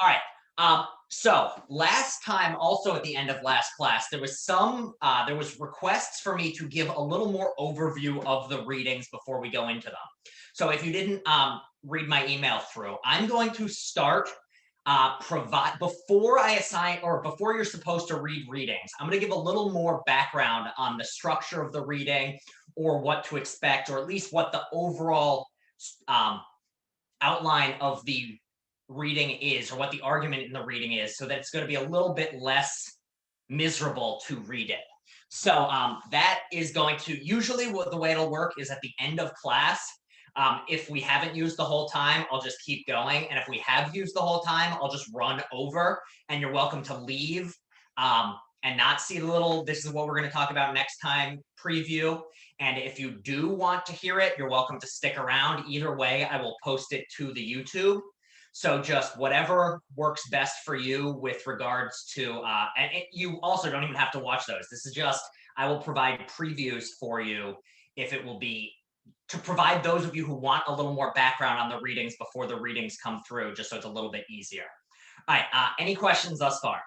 All right. So last time, also at the end of last class, there was requests for me to give a little more overview of the readings before we go into them. So if you didn't read my email through, I'm going to start provide before I assign or before you're supposed to read readings. I'm going to give a little more background on the structure of the reading or what to expect, or at least what the overall outline of the reading is, or what the argument in the reading is, so that it's going to be a little bit less miserable to read it. So that is going to, usually what the way it'll work is at the end of class, if we haven't used the whole time, I'll just keep going. And if we have used the whole time, I'll just run over, and you're welcome to leave and not see the little, this is what we're going to talk about next time preview. And if you do want to hear it, you're welcome to stick around. Either way, I will post it to the YouTube. So just whatever works best for you with regards to, you also don't even have to watch those. This is just, I will provide previews for you if it will be, to provide those of you who want a little more background on the readings before the readings come through, just so it's a little bit easier. All right, any questions thus far?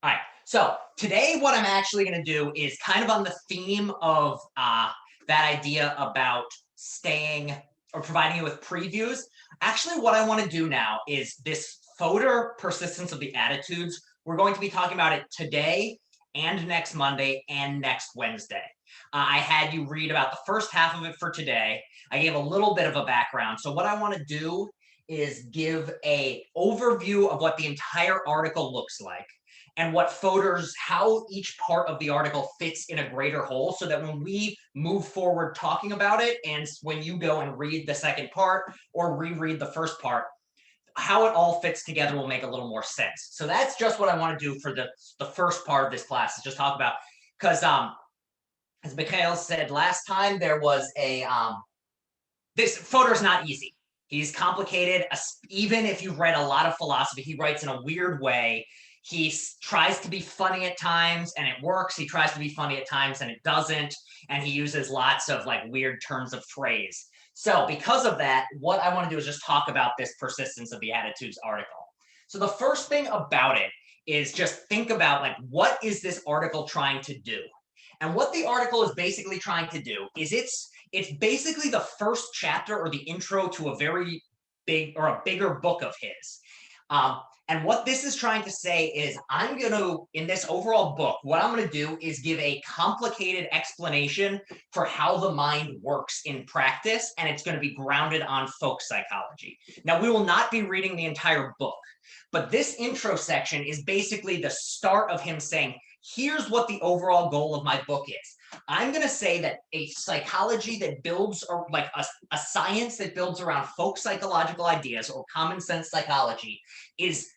All right, so today what I'm actually going to do is kind of on the theme of that idea about staying or providing you with previews. Actually, what I want to do now is this Fodor persistence of the attitudes. We're going to be talking about it today and next Monday and next Wednesday. I had you read about the first half of it for today. I gave a little bit of a background. So what I want to do is give an overview of what the entire article looks like, and what Fodor's, how each part of the article fits in a greater whole, so that when we move forward talking about it, and when you go and read the second part or reread the first part, how it all fits together will make a little more sense. So that's just what I want to do for the first part of this class, is just talk about, because as Mikhail said last time, there was a, this Fodor's not easy. He's complicated. Even if you've read a lot of philosophy, he writes in a weird way. He tries to be funny at times and it works. He tries to be funny at times and it doesn't. And he uses lots of like weird turns of phrase. So because of that, what I want to do is just talk about this persistence of the attitudes article. So the first thing about it is just think about, like, what is this article trying to do? And what the article is basically trying to do is it's basically the first chapter or the intro to a very big or a bigger book of his. And what this is trying to say is, I'm going to, in this overall book, what I'm going to do is give a complicated explanation for how the mind works in practice, and it's going to be grounded on folk psychology. Now, we will not be reading the entire book, but this intro section is basically the start of him saying, here's what the overall goal of my book is. I'm going to say that a psychology that builds, or like a science that builds around folk psychological ideas or common sense psychology, is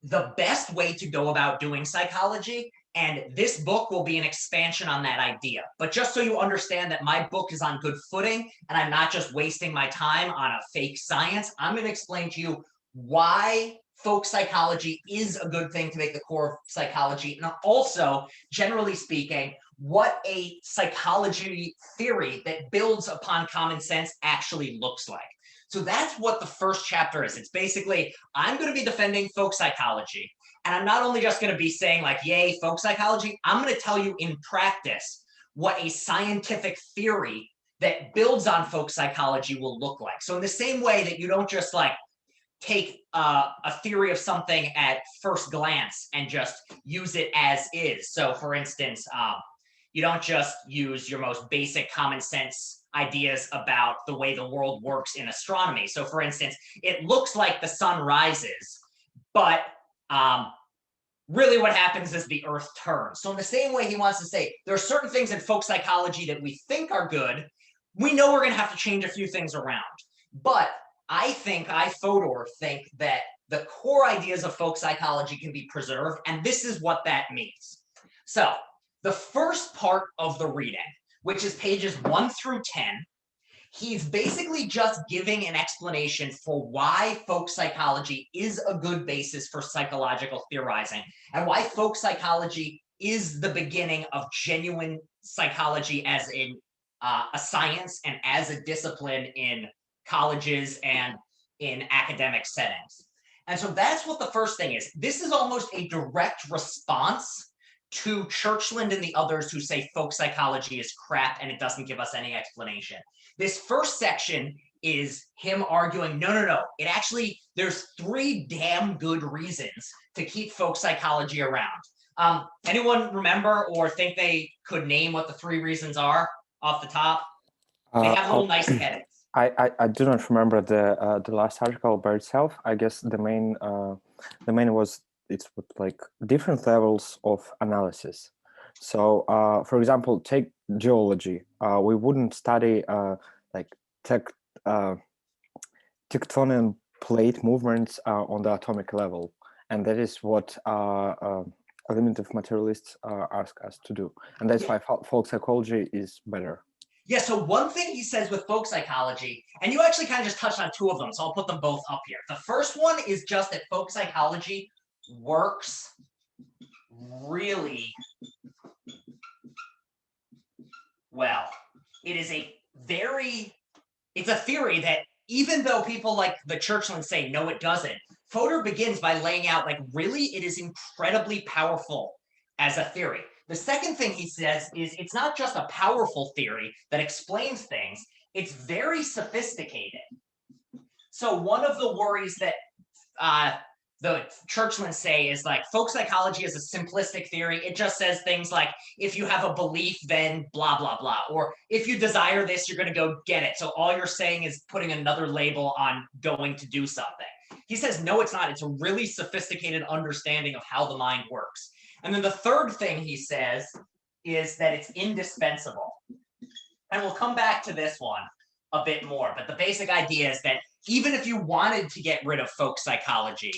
the best way to go about doing psychology. And this book will be an expansion on that idea. But just so you understand that my book is on good footing and I'm not just wasting my time on a fake science, I'm going to explain to you why folk psychology is a good thing to make the core of psychology, and also, generally speaking, what a psychology theory that builds upon common sense actually looks like. So that's what the first chapter is. It's basically, I'm going to be defending folk psychology, and I'm not only just going to be saying like, yay, folk psychology, I'm going to tell you in practice what a scientific theory that builds on folk psychology will look like. So in the same way that you don't just like take a theory of something at first glance and just use it as is. So for instance, you don't just use your most basic common sense ideas about the way the world works in astronomy. So for instance, it looks like the sun rises, but really what happens is the earth turns. So in the same way, he wants to say, there are certain things in folk psychology that we think are good. We know we're going to have to change a few things around. But I, Fodor, think that the core ideas of folk psychology can be preserved, and this is what that means. So the first part of the reading, which is pages 1 through 10, he's basically just giving an explanation for why folk psychology is a good basis for psychological theorizing, and why folk psychology is the beginning of genuine psychology as in a science and as a discipline in colleges and in academic settings. And so that's what the first thing is. This is almost a direct response to Churchland and the others who say folk psychology is crap and it doesn't give us any explanation. This first section is him arguing, no, it actually, there's 3 damn good reasons to keep folk psychology around. Anyone remember or think they could name what the 3 reasons are off the top? They have little nice headings. I do not remember the last article by itself. I guess the main was it's with like different levels of analysis. So for example, take geology. We wouldn't study like tectonic plate movements on the atomic level, and that is what eliminative materialists ask us to do, and that's why folk psychology is better. Yeah, so one thing he says with folk psychology, and you actually kind of just touched on 2 of them, so I'll put them both up here. The first one is just that folk psychology works really well. It is it's a theory that even though people like the Churchland say, no, it doesn't, Fodor begins by laying out, like, really, it is incredibly powerful as a theory. The second thing he says is it's not just a powerful theory that explains things, it's very sophisticated. So one of the worries that the Churchland say is like folk psychology is a simplistic theory. It just says things like, if you have a belief, then blah, blah, blah. Or if you desire this, you're going to go get it. So all you're saying is putting another label on going to do something. He says, no, it's not. It's a really sophisticated understanding of how the mind works. And then the third thing he says is that it's indispensable. And we'll come back to this one a bit more. But the basic idea is that even if you wanted to get rid of folk psychology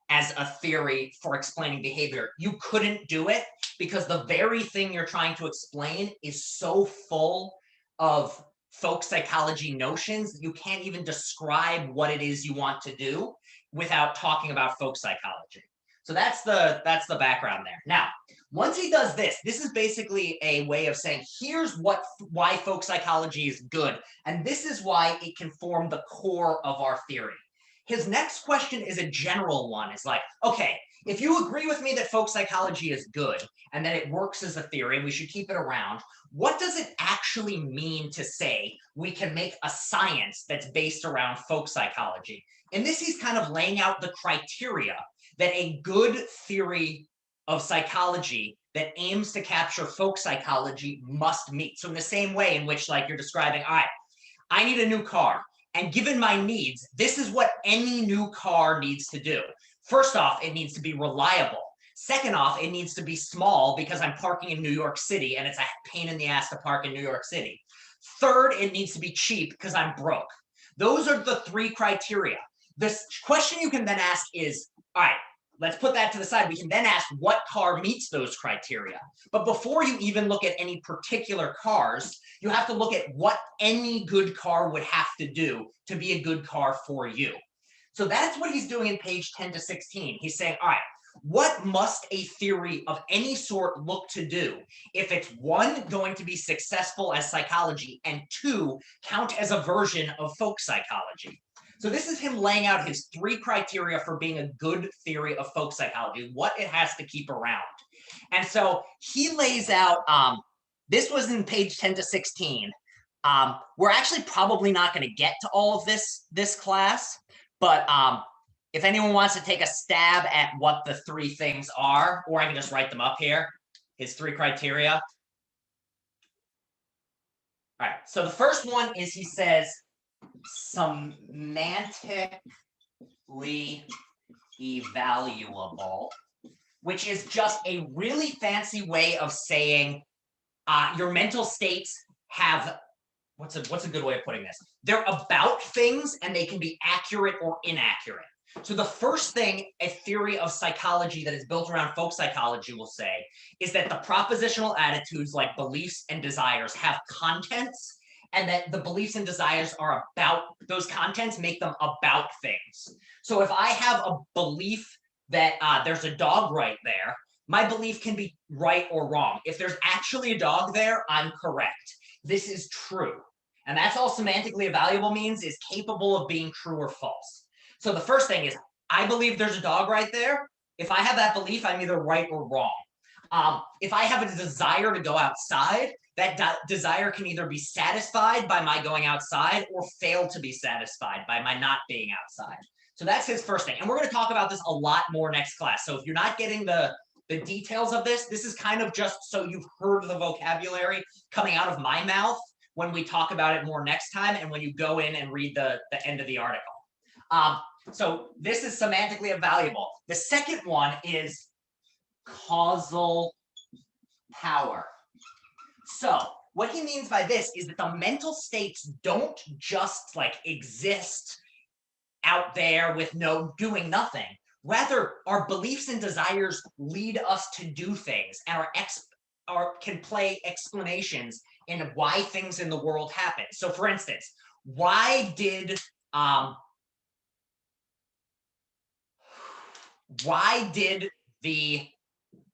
as a theory for explaining behavior, you couldn't do it because the very thing you're trying to explain is so full of folk psychology notions that you can't even describe what it is you want to do without talking about folk psychology. So that's the background there. Now, once he does this, this is basically a way of saying, here's why folk psychology is good, and this is why it can form the core of our theory. His next question is a general one. It's like, okay, if you agree with me that folk psychology is good and that it works as a theory and we should keep it around, what does it actually mean to say we can make a science that's based around folk psychology? In this, he's kind of laying out the criteria that a good theory of psychology that aims to capture folk psychology must meet. So in the same way in which, like, you're describing, all right, I need a new car. And given my needs, this is what any new car needs to do. First off, it needs to be reliable. Second off, it needs to be small because I'm parking in New York City and it's a pain in the ass to park in New York City. Third, it needs to be cheap because I'm broke. Those are the 3 criteria. The question you can then ask is, all right, let's put that to the side. We can then ask what car meets those criteria. But before you even look at any particular cars, you have to look at what any good car would have to do to be a good car for you. So that's what he's doing in page 10 to 16. He's saying, all right, what must a theory of any sort look to do if it's 1, going to be successful as psychology, and 2, count as a version of folk psychology? So this is him laying out his 3 criteria for being a good theory of folk psychology, what it has to keep around. And so he lays out, this was in page 10 to 16. We're actually probably not going to get to all of this class, but if anyone wants to take a stab at what the 3 things are, or I can just write them up here, his 3 criteria. All right, so the first one is, he says, semantically evaluable, which is just a really fancy way of saying your mental states have, what's a good way of putting this? They're about things and they can be accurate or inaccurate. So the first thing a theory of psychology that is built around folk psychology will say is that the propositional attitudes like beliefs and desires have contents, and that the beliefs and desires are about, those contents make them about things. So if I have a belief that there's a dog right there, my belief can be right or wrong. If there's actually a dog there, I'm correct. This is true. And that's all semantically evaluable means, is capable of being true or false. So the first thing is, I believe there's a dog right there. If I have that belief, I'm either right or wrong. If I have a desire to go outside, that desire can either be satisfied by my going outside or fail to be satisfied by my not being outside. So that's his first thing. And we're going to talk about this a lot more next class. So if you're not getting the details of this, this is kind of just so you've heard the vocabulary coming out of my mouth when we talk about it more next time and when you go in and read the end of the article. So this is semantically evaluable. The second one is causal power. So what he means by this is that the mental states don't just like exist out there with no doing nothing. Rather, our beliefs and desires lead us to do things and can play explanations in why things in the world happen. So for instance, why did the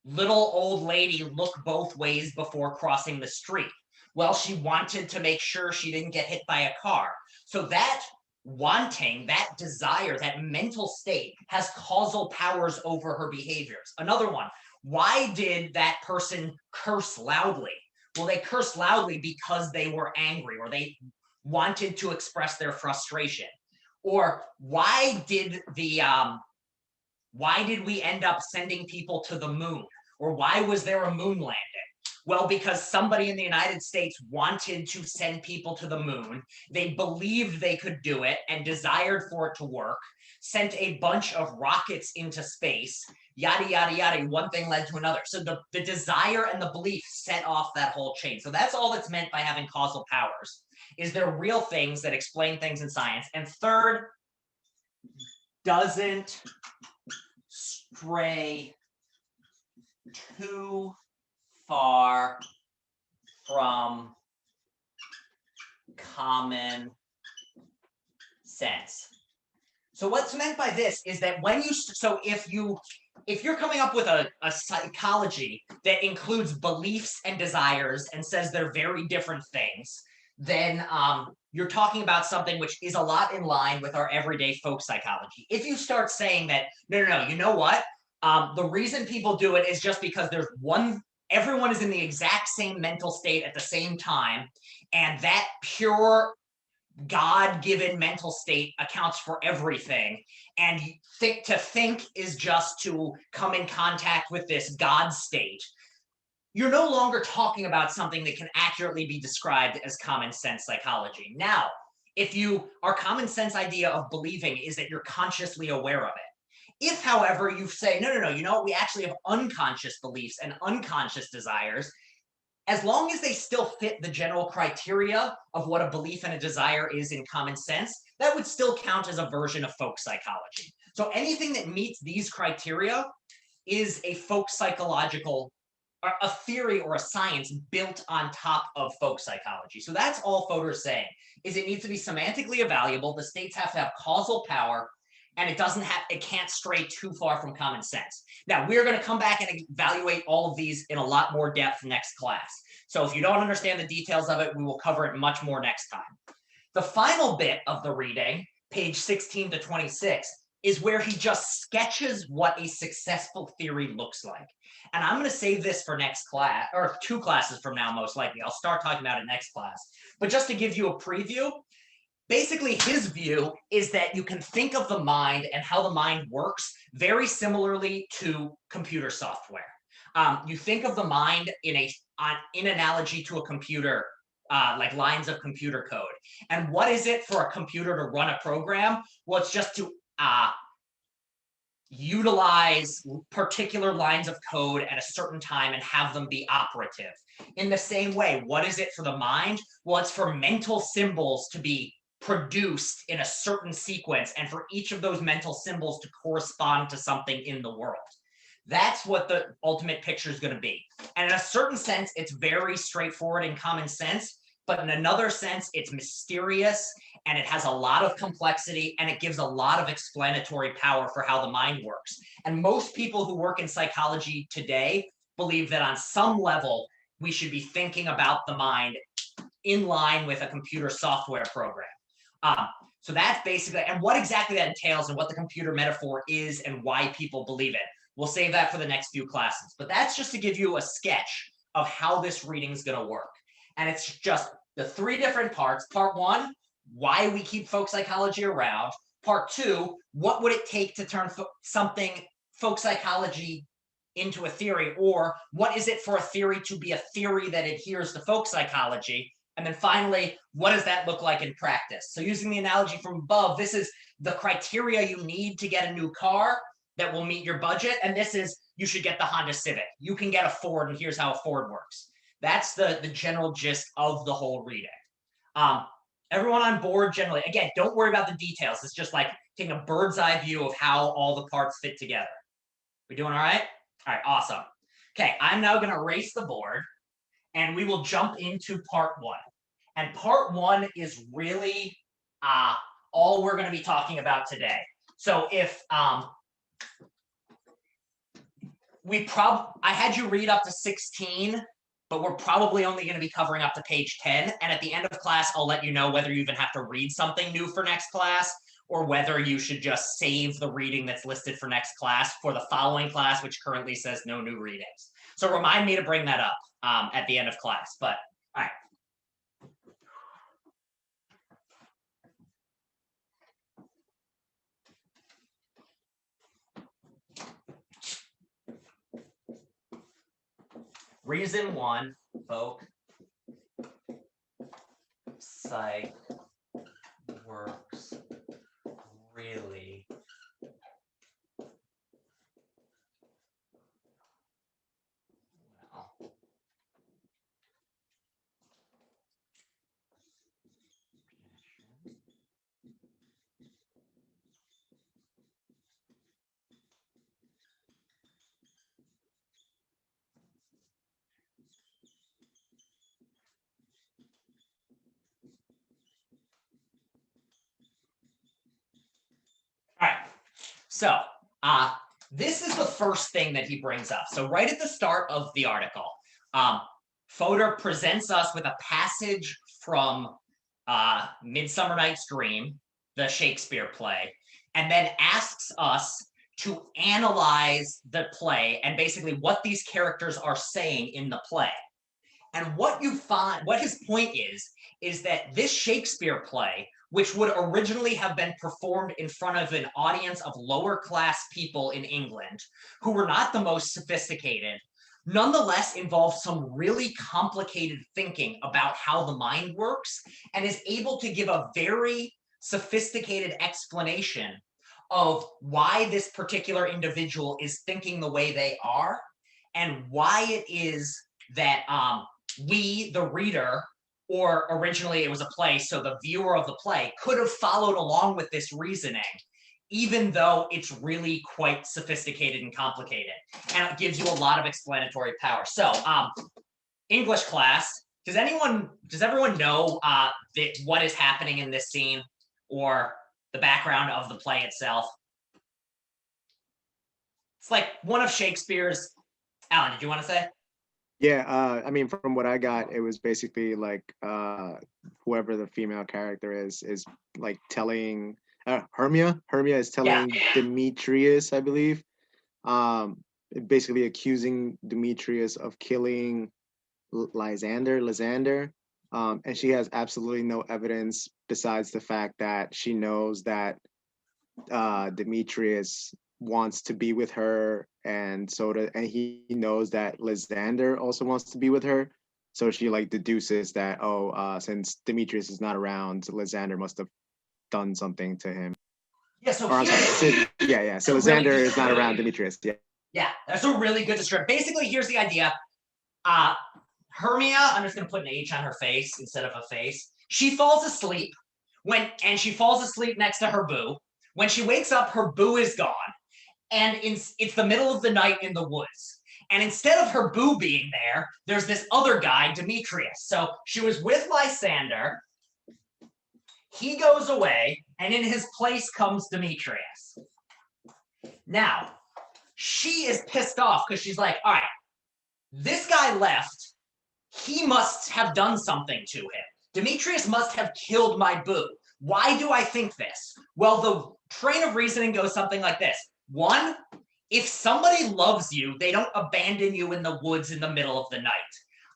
little old lady look both ways before crossing the street? Well, she wanted to make sure she didn't get hit by a car. So that wanting, that desire, that mental state has causal powers over her behaviors. Another one, why did that person curse loudly? Well, they cursed loudly because they were angry or they wanted to express their frustration. Or why did we end up sending people to the moon? Or why was there a moon landing? Well, because somebody in the United States wanted to send people to the moon. They believed they could do it and desired for it to work, sent a bunch of rockets into space, yada, yada, yada. One thing led to another. So the desire and the belief set off that whole chain. So that's all that's meant by having causal powers, is there real things that explain things in science. And third, doesn't stray too far from common sense. So what's meant by this is that when you, so if you're coming up with a psychology that includes beliefs and desires and says they're very different things, then you're talking about something which is a lot in line with our everyday folk psychology. If you start saying that, no, you know what? The reason people do it is just because everyone is in the exact same mental state at the same time, and that pure God-given mental state accounts for everything. And to think is just to come in contact with this God state. You're no longer talking about something that can accurately be described as common sense psychology. Now, our common sense idea of believing is that you're consciously aware of it. If, however, you say, no, you know what, we actually have unconscious beliefs and unconscious desires, as long as they still fit the general criteria of what a belief and a desire is in common sense, that would still count as a version of folk psychology. So anything that meets these criteria is a folk psychological, or a theory or a science built on top of folk psychology. So that's all Fodor's saying, is it needs to be semantically evaluable, the states have to have causal power, and it can't stray too far from common sense. Now, we're going to come back and evaluate all of these in a lot more depth next class. So if you don't understand the details of it, we will cover it much more next time. The final bit of the reading, page 16 to 26, is where he just sketches what a successful theory looks like. And I'm going to save this for next class, or 2 classes from now, most likely. I'll start talking about it next class. But just to give you a preview, basically, his view is that you can think of the mind and how the mind works very similarly to computer software. You think of the mind in analogy to a computer, like lines of computer code. And what is it for a computer to run a program? Well, it's just to utilize particular lines of code at a certain time and have them be operative. In the same way, what is it for the mind? Well, it's for mental symbols to be produced in a certain sequence and for each of those mental symbols to correspond to something in the world. That's what the ultimate picture is going to be. And in a certain sense, it's very straightforward and common sense, but in another sense, it's mysterious and it has a lot of complexity and it gives a lot of explanatory power for how the mind works. And most people who work in psychology today believe that on some level, we should be thinking about the mind in line with a computer software program. So that's basically, and what exactly that entails and what the computer metaphor is and why people believe it. We'll save that for the next few classes. But that's just to give you a sketch of how this reading is going to work. And it's just the 3 different parts. Part 1, why we keep folk psychology around. Part 2, what would it take to turn something folk psychology into a theory, or what is it for a theory to be a theory that adheres to folk psychology? And then finally, what does that look like in practice? So using the analogy from above, this is the criteria you need to get a new car that will meet your budget. And this is, you should get the Honda Civic. You can get a Ford, and here's how a Ford works. That's the general gist of the whole reading. Everyone on board generally, again, don't worry about the details. It's just like taking a bird's eye view of how all the parts fit together. We doing all right? All right, awesome. Okay, I'm now going to erase the board, and we will jump into part 1. And part 1 is really all we're going to be talking about today. So if I had you read up to 16, but we're probably only going to be covering up to page 10. And at the end of class, I'll let you know whether you even have to read something new for next class, or whether you should just save the reading that's listed for next class for the following class, which currently says no new readings. So remind me to bring that up at the end of class. But all right. Reason 1, folk psych works really well. All right, so this is the first thing that he brings up. So right at the start of the article, Fodor presents us with a passage from Midsummer Night's Dream, the Shakespeare play, and then asks us to analyze the play and basically what these characters are saying in the play. And what you find, what his point is that this Shakespeare play, which would originally have been performed in front of an audience of lower class people in England, who were not the most sophisticated, nonetheless involves some really complicated thinking about how the mind works, and is able to give a very sophisticated explanation of why this particular individual is thinking the way they are, and why it is that we, the reader, or originally it was a play, so the viewer of the play, could have followed along with this reasoning, even though it's really quite sophisticated and complicated. And it gives you a lot of explanatory power. So English class, does everyone know what is happening in this scene, or the background of the play itself? It's like one of Shakespeare's. Alan, did you want to say? Yeah, I mean, from what I got, it was basically like whoever the female character is like telling Hermia is telling Demetrius, I believe, basically accusing Demetrius of killing Lysander, and she has absolutely no evidence besides the fact that she knows that Demetrius wants to be with her, and he knows that Lysander also wants to be with her. So she like deduces that, since Demetrius is not around, Lysander must have done something to him. Yeah, so So Lysander is not around Demetrius. Yeah, that's a really good description. Basically, here's the idea. Hermia, I'm just gonna put an H on her face instead of a face. She falls asleep and she falls asleep next to her boo. When she wakes up, her boo is gone. And it's the middle of the night in the woods. And instead of her boo being there, there's this other guy, Demetrius. So she was with Lysander. He goes away, and in his place comes Demetrius. Now, she is pissed off because she's like, all right, this guy left. He must have done something to him. Demetrius must have killed my boo. Why do I think this? Well, the train of reasoning goes something like this. One, if somebody loves you, they don't abandon you in the woods in the middle of the night.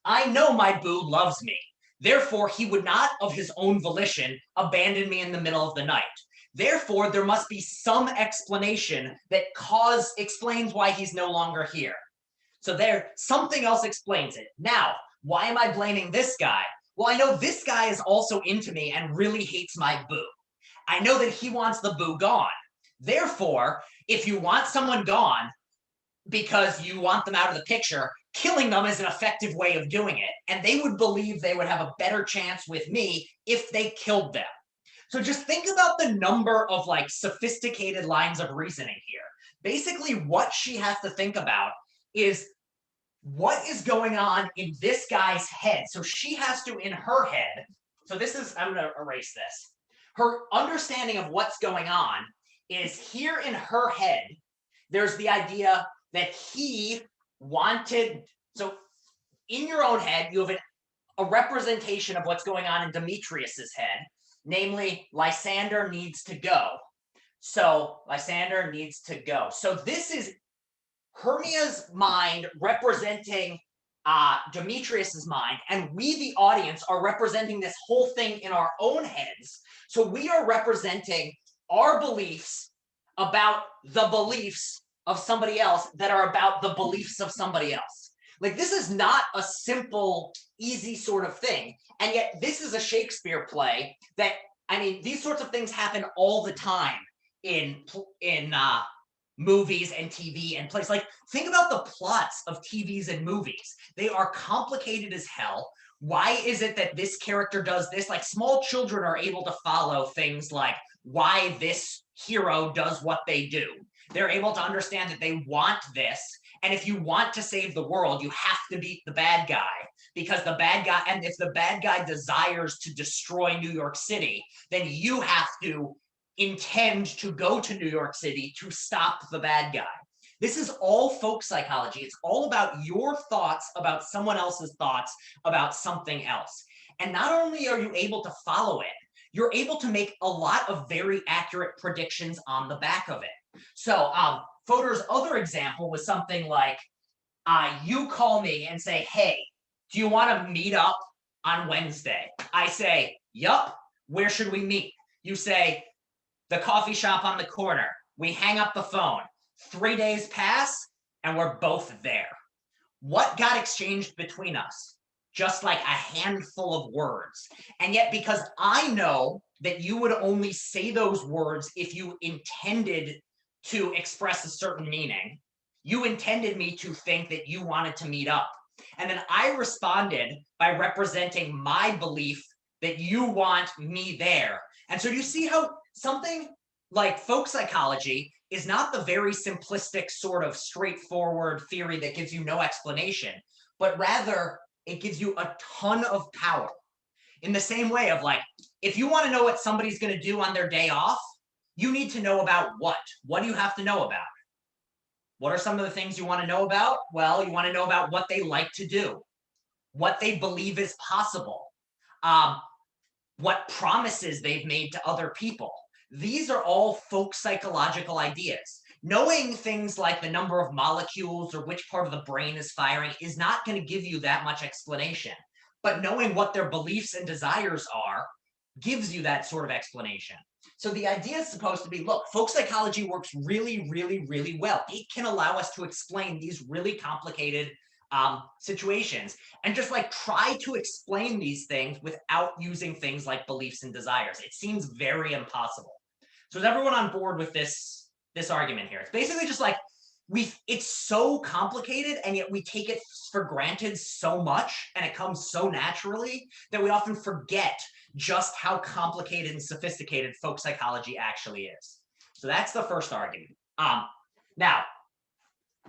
I know my boo loves me. Therefore, he would not, of his own volition, abandon me in the middle of the night. Therefore, there must be some explanation that explains why he's no longer here. So something else explains it. Now, why am I blaming this guy? Well, I know this guy is also into me and really hates my boo. I know that he wants the boo gone. Therefore, if you want someone gone because you want them out of the picture, killing them is an effective way of doing it. And they would believe they would have a better chance with me if they killed them. So just think about the number of like sophisticated lines of reasoning here. Basically, what she has to think about is what is going on in this guy's head. So she has to, in her head, so this is, I'm going to erase this. Her understanding of what's going on is here in her head, there's the idea that he wanted, so in your own head, you have a representation of what's going on in Demetrius's head, namely Lysander needs to go. So Lysander needs to go. So this is Hermia's mind representing Demetrius's mind, and we, the audience, are representing this whole thing in our own heads. So we are representing our beliefs about the beliefs of somebody else that are about the beliefs of somebody else. Like, this is not a simple, easy sort of thing. And yet this is a Shakespeare play that, I mean, these sorts of things happen all the time in movies and TV and plays. Like, think about the plots of TVs and movies. They are complicated as hell. Why is it that this character does this? Like, small children are able to follow things like why this hero does what they do. They're able to understand that they want this. And if you want to save the world, you have to beat the bad guy, because the bad guy, and if the bad guy desires to destroy New York City, then you have to intend to go to New York City to stop the bad guy. This is all folk psychology. It's all about your thoughts about someone else's thoughts about something else. And not only are you able to follow it, you're able to make a lot of very accurate predictions on the back of it. So Fodor's other example was something like, you call me and say, hey, do you want to meet up on Wednesday? I say, yup, where should we meet? You say, the coffee shop on the corner. We hang up the phone. 3 days pass, and we're both there. What got exchanged between us? Just like a handful of words. And yet, because I know that you would only say those words if you intended to express a certain meaning, you intended me to think that you wanted to meet up. And then I responded by representing my belief that you want me there. And so you see how something like folk psychology is not the very simplistic sort of straightforward theory that gives you no explanation, but rather it gives you a ton of power. In the same way of like, if you want to know what somebody's going to do on their day off, you need to know about what? What do you have to know about? What are some of the things you want to know about? Well, you want to know about what they like to do, what they believe is possible, what promises they've made to other people. These are all folk psychological ideas. Knowing things like the number of molecules or which part of the brain is firing is not going to give you that much explanation. But knowing what their beliefs and desires are gives you that sort of explanation. So the idea is supposed to be, look, folk psychology works really, really, really well. It can allow us to explain these really complicated situations and just like try to explain these things without using things like beliefs and desires. It seems very impossible. So is everyone on board with this argument here? It's basically just like it's so complicated, and yet we take it for granted so much, and it comes so naturally that we often forget just how complicated and sophisticated folk psychology actually is. So that's the first argument. Now,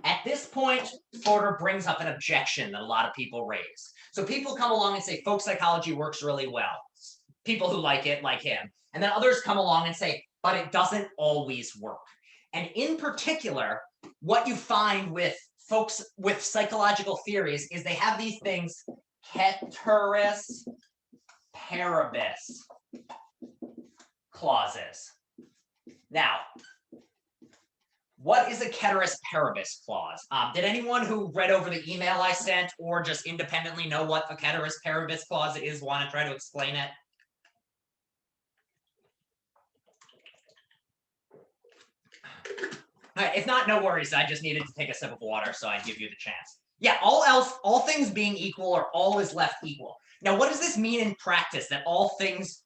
at this point, Fodor brings up an objection that a lot of people raise. So people come along and say folk psychology works really well. People who like it, like him. And then others come along and say, but it doesn't always work. And in particular, what you find with folks with psychological theories is they have these things, ceteris paribus clauses. Now, what is a ceteris paribus clause? Did anyone who read over the email I sent or just independently know what a ceteris paribus clause is want to try to explain it? All right, if not, no worries. I just needed to take a sip of water, so I'd give you the chance. Yeah, all things being equal, or all is left equal. Now, what does this mean in practice, that all things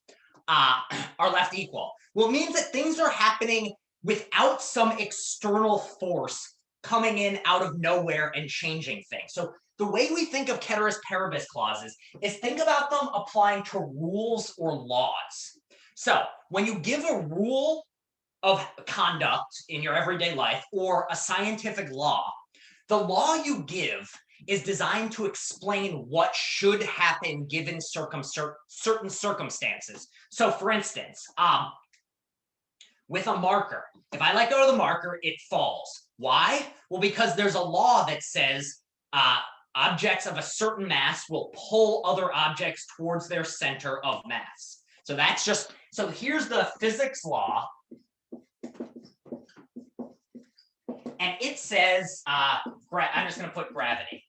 are left equal? Well, it means that things are happening without some external force coming in out of nowhere and changing things. So the way we think of ceteris paribus clauses is think about them applying to rules or laws. So when you give a rule of conduct in your everyday life or a scientific law, the law you give is designed to explain what should happen given certain circumstances. So for instance, with a marker, if I let go of the marker, it falls. Why? Well, because there's a law that says objects of a certain mass will pull other objects towards their center of mass. So that's just, so here's the physics law. And it says, I'm just going to put gravity.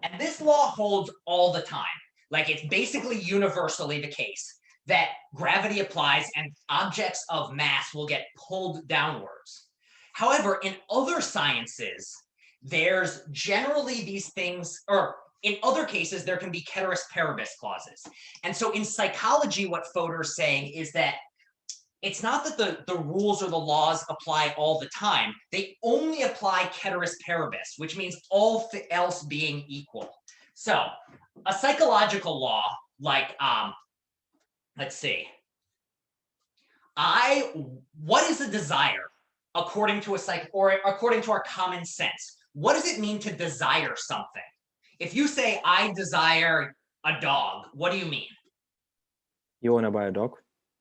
And this law holds all the time. Like, it's basically universally the case that gravity applies and objects of mass will get pulled downwards. However, in other sciences, there's generally these things, or in other cases, there can be ceteris paribus clauses. And so in psychology, what Fodor's saying is that it's not that the rules or the laws apply all the time. They only apply ceteris paribus, which means all else being equal. So a psychological law, like, let's see. What is a desire according to a psych, or according to our common sense? What does it mean to desire something? If you say, I desire a dog, what do you mean? You want to buy a dog?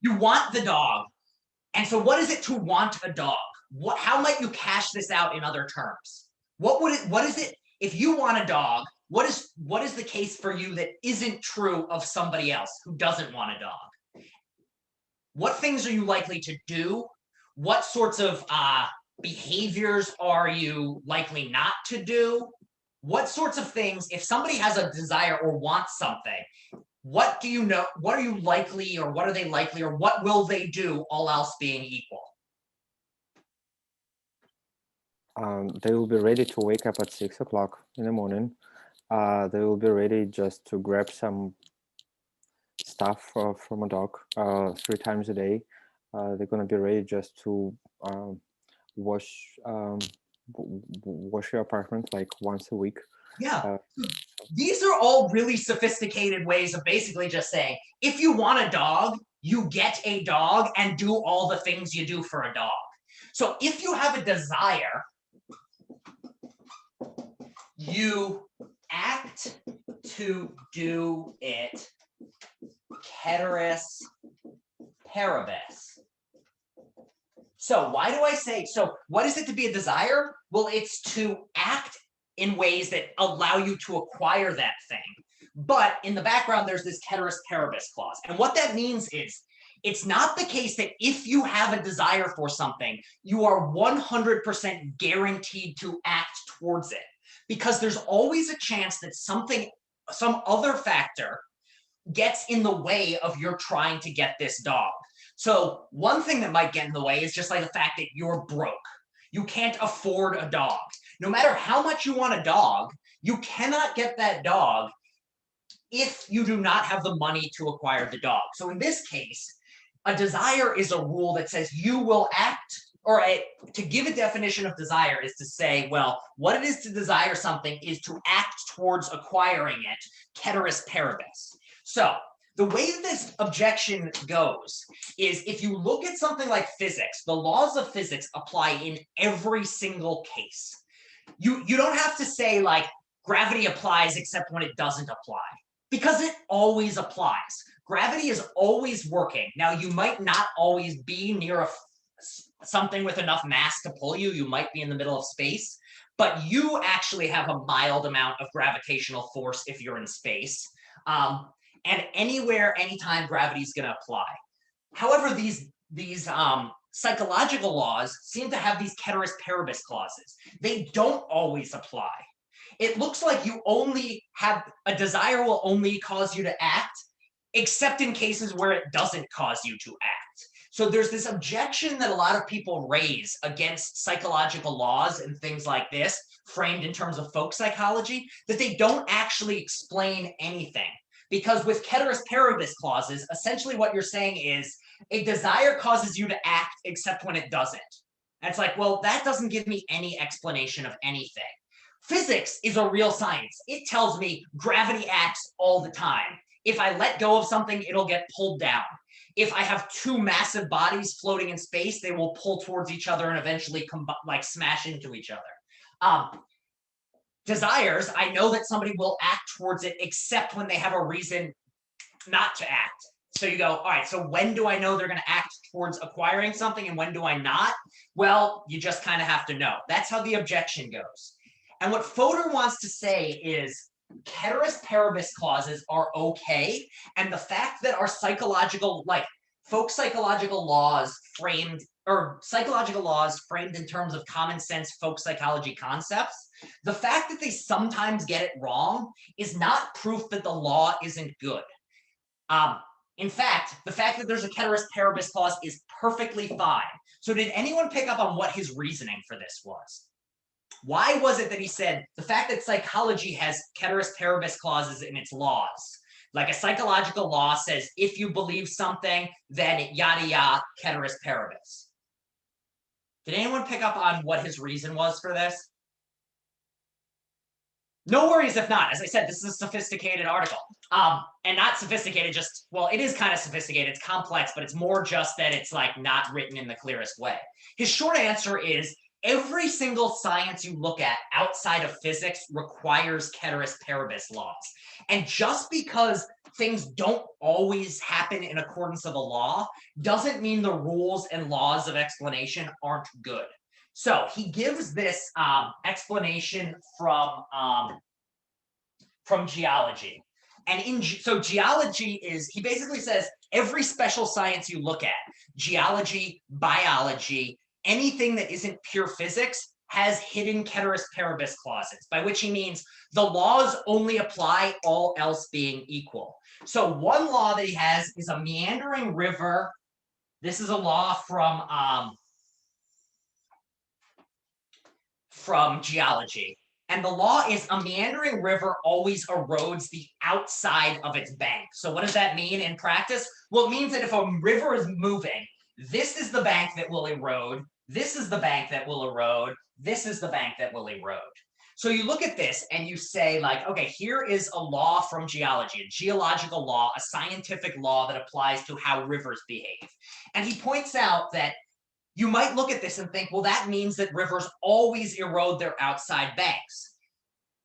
You want the dog. And so what is it to want a dog? How might you cash this out in other terms? What is it, if you want a dog, what is the case for you that isn't true of somebody else who doesn't want a dog? What things are you likely to do? What sorts of behaviors are you likely not to do? What sorts of things, if somebody has a desire or wants something, what do you know? What are you likely, or what are they likely, or what will they do, all else being equal? They will be ready to wake up at 6 o'clock in the morning. They will be ready just to grab some stuff from a dog 3 times a day. They're going to be ready just to wash your apartment like once a week. Yeah. These are all really sophisticated ways of basically just saying, if you want a dog, you get a dog and do all the things you do for a dog. So if you have a desire, you act to do it ceteris paribus. So why do I say, so what is it to be a desire? Well, it's to act in ways that allow you to acquire that thing. But in the background, there's this ceteris paribus clause. And what that means is, it's not the case that if you have a desire for something, you are 100% guaranteed to act towards it. Because there's always a chance that some other factor gets in the way of your trying to get this dog. So one thing that might get in the way is just like the fact that you're broke. You can't afford a dog. No matter how much you want a dog, you cannot get that dog if you do not have the money to acquire the dog. So in this case, a desire is a rule that says you will act, or to give a definition of desire is to say, well, what it is to desire something is to act towards acquiring it, ceteris paribus. So the way this objection goes is, if you look at something like physics, the laws of physics apply in every single case. You don't have to say like gravity applies except when it doesn't apply, because it always applies. Gravity is always working. Now, you might not always be near something with enough mass to pull you. You might be in the middle of space, but you actually have a mild amount of gravitational force if you're in space. and anywhere, anytime gravity is going to apply. However, these psychological laws seem to have these ceteris paribus clauses. They don't always apply. It looks like you only have a desire will only cause you to act, except in cases where it doesn't cause you to act. So there's this objection that a lot of people raise against psychological laws and things like this, framed in terms of folk psychology, that they don't actually explain anything. Because with ceteris paribus clauses, essentially what you're saying is a desire causes you to act except when it doesn't. And it's like, well, that doesn't give me any explanation of anything. Physics is a real science. It tells me gravity acts all the time. If I let go of something, it'll get pulled down. If I have two massive bodies floating in space, they will pull towards each other and eventually smash into each other. Desires, I know that somebody will act towards it except when they have a reason not to act. So you go, all right, so when do I know they're going to act towards acquiring something and when do I not? Well, you just kind of have to know. That's how the objection goes. And what Fodor wants to say is ceteris paribus clauses are okay. And the fact that our psychological, folk psychological laws framed in terms of common sense folk psychology concepts, the fact that they sometimes get it wrong is not proof that the law isn't good. In fact, the fact that there's a ceteris paribus clause is perfectly fine. So did anyone pick up on what his reasoning for this was? Why was it that he said the fact that psychology has ceteris paribus clauses in its laws? Like a psychological law says, if you believe something, then yada yada, ceteris paribus. Did anyone pick up on what his reason was for this? No worries if not. As I said, this is a sophisticated article. And not sophisticated, just, well, it is kind of sophisticated. It's complex, but it's more just that it's like not written in the clearest way. His short answer is every single science you look at outside of physics requires ceteris paribus laws. And just because things don't always happen in accordance with a law doesn't mean the rules and laws of explanation aren't good. So he gives this explanation from geology. And so geology is, he basically says every special science you look at, geology, biology, anything that isn't pure physics has hidden ceteris paribus clauses, by which he means the laws only apply, all else being equal. So one law that he has is a meandering river. This is a law from geology. And the law is a meandering river always erodes the outside of its bank. So what does that mean in practice? Well, it means that if a river is moving, this is the bank that will erode, this is the bank that will erode, this is the bank that will erode. So you look at this and you say, like, okay, here is a law from geology, a geological law, a scientific law that applies to how rivers behave. And he points out that you might look at this and think, well, that means that rivers always erode their outside banks.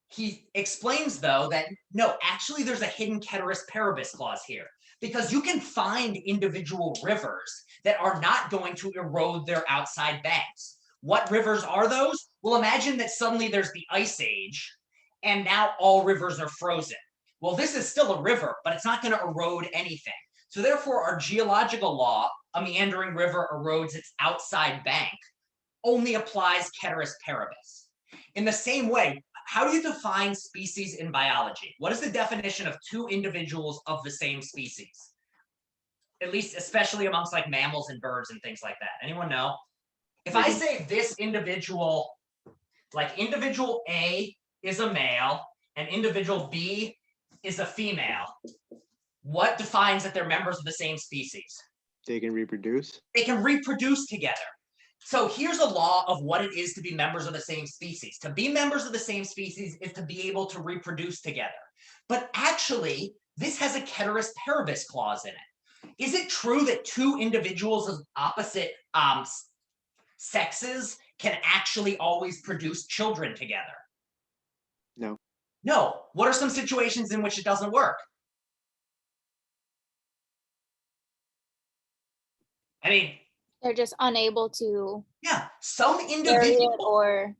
He explains, though, that no, actually there's a hidden ceteris paribus clause here, because you can find individual rivers that are not going to erode their outside banks. What rivers are those? Well, imagine that suddenly there's the ice age and now all rivers are frozen. Well, this is still a river, but it's not going to erode anything. So therefore, our geological law, a meandering river erodes its outside bank, only applies ceteris paribus. In the same way, how do you define species in biology? What is the definition of two individuals of the same species? At least, especially amongst like mammals and birds and things like that. Anyone know? If I say this individual, like individual A is a male and individual B is a female, what defines that they're members of the same species? They can reproduce. They can reproduce together. So here's a law of what it is to be members of the same species. To be members of the same species is to be able to reproduce together. But actually, this has a ceteris paribus clause in it. Is it true that two individuals of opposite sexes can actually always produce children together? No. No. What are some situations in which it doesn't work? I mean, they're just unable to yeah, some carry individuals it or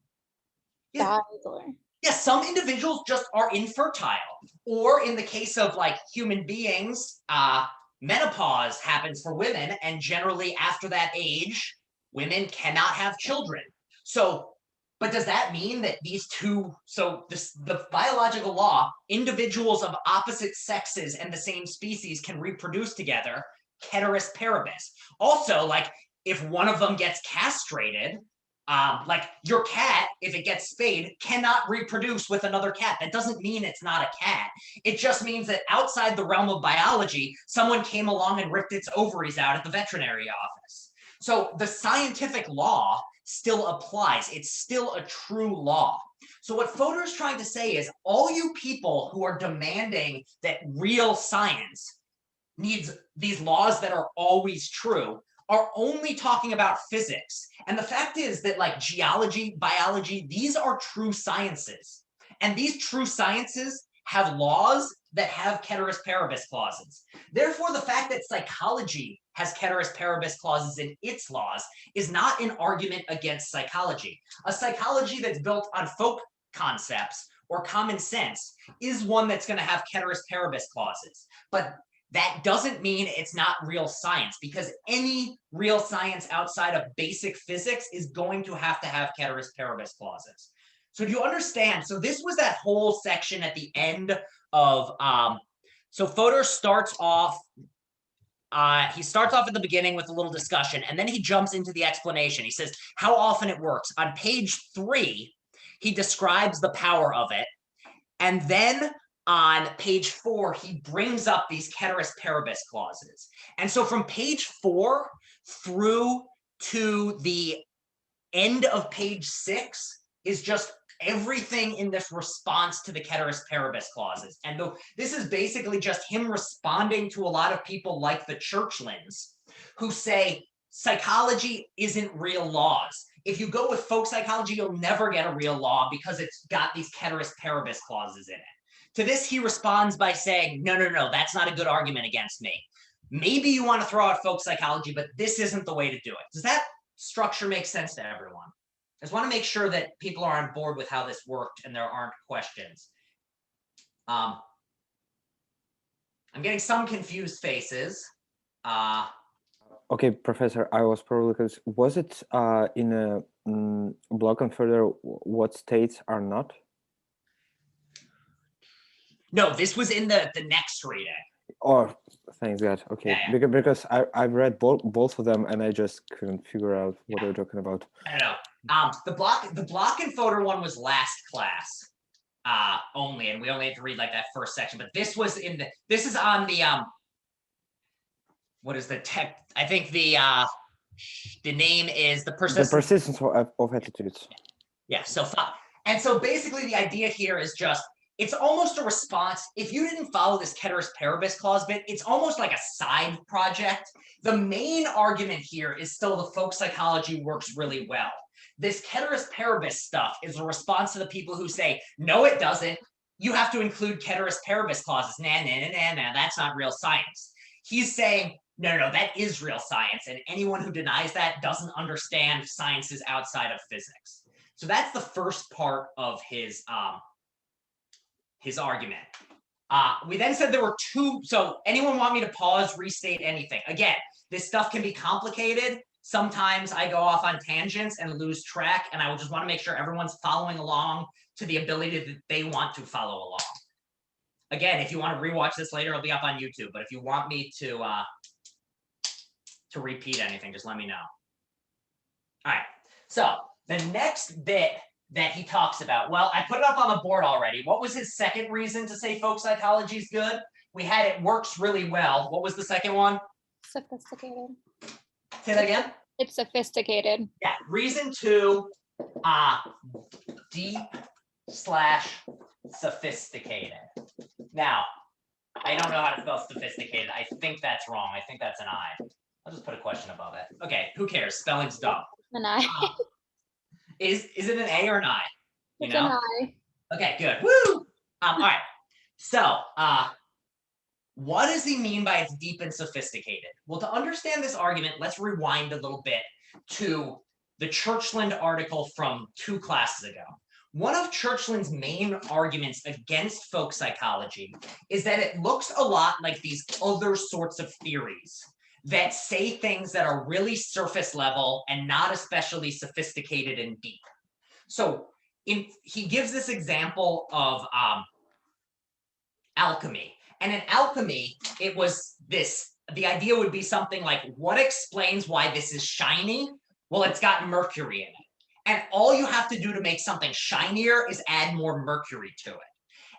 yeah. die or Yes, some individuals just are infertile. Or in the case of like human beings, menopause happens for women, and generally after that age, women cannot have children. So, but does that mean that these two, so the biological law, individuals of opposite sexes and the same species can reproduce together, ceteris paribus. Also, like if one of them gets castrated, like your cat, if it gets spayed, cannot reproduce with another cat. That doesn't mean it's not a cat. It just means that outside the realm of biology, someone came along and ripped its ovaries out at the veterinary office. So the scientific law still applies. It's still a true law. So what Fodor is trying to say is all you people who are demanding that real science needs these laws that are always true are only talking about physics. And the fact is that like geology, biology, these are true sciences. And these true sciences have laws that have ceteris paribus clauses. Therefore, the fact that psychology has ceteris paribus clauses in its laws is not an argument against psychology. A psychology that's built on folk concepts or common sense is one that's going to have ceteris paribus clauses. But that doesn't mean it's not real science, because any real science outside of basic physics is going to have ceteris paribus clauses. So do you understand? So this was that whole section at the end of, so Fodor starts off, he starts off at the beginning with a little discussion, and then he jumps into the explanation. He says how often it works. On page 3, he describes the power of it. And then on page 4, he brings up these ceteris paribus clauses. And so from page 4 through to the end of page 6 is just everything in this response to the ceteris paribus clauses. And this is basically just him responding to a lot of people like the Churchlands who say psychology isn't real laws. If you go with folk psychology, you'll never get a real law because it's got these ceteris paribus clauses in it. To this, he responds by saying, no, that's not a good argument against me. Maybe you want to throw out folk psychology, but this isn't the way to do it. Does that structure make sense to everyone? I just want to make sure that people are on board with how this worked and there aren't questions. I'm getting some confused faces. Okay, Professor, I was probably because was it in a block and further what states are not? No, this was in the next reading. Oh, thanks God. Okay, yeah. Because I've read both of them and I just couldn't figure out what they were talking about. I don't know. The block and Fodor one was last class only, and we only had to read like that first section. But this was this is on the what is the tech? I think the name is the persistence of attitudes. Yeah. So and so basically the idea here is just. It's almost a response. If you didn't follow this ceteris paribus clause bit, it's almost like a side project. The main argument here is still the folk psychology works really well. This ceteris paribus stuff is a response to the people who say, no, it doesn't. You have to include ceteris paribus clauses. Nah, that's not real science. He's saying, no, that is real science. And anyone who denies that doesn't understand sciences outside of physics. So that's the first part of his argument. We then said there were two. So anyone want me to pause, restate anything? Again, this stuff can be complicated. Sometimes I go off on tangents and lose track, and I will just want to make sure everyone's following along to the ability that they want to follow along. Again, if you want to rewatch this later, it'll be up on YouTube. But if you want me to repeat anything, just let me know. All right. So the next bit that he talks about. Well, I put it up on the board already. What was his second reason to say folk psychology is good? We had it works really well. What was the second one? Sophisticated. Say that again? It's sophisticated. Yeah, reason 2, deep/sophisticated. Now, I don't know how to spell sophisticated. I think that's wrong. I think that's an I. I'll just put a question above it. Okay, who cares? Spelling's dumb. An I. Is it an A or an I? It's an I. Okay, good. Woo! All right. So, what does he mean by it's deep and sophisticated? Well, to understand this argument, let's rewind a little bit to the Churchland article from 2 classes ago. one of Churchland's main arguments against folk psychology is that it looks a lot like these other sorts of theories that say things that are really surface level and not especially sophisticated and deep. So he gives this example of alchemy. And in alchemy, it was this, the idea would be something like, what explains why this is shiny? Well, it's got mercury in it. And all you have to do to make something shinier is add more mercury to it.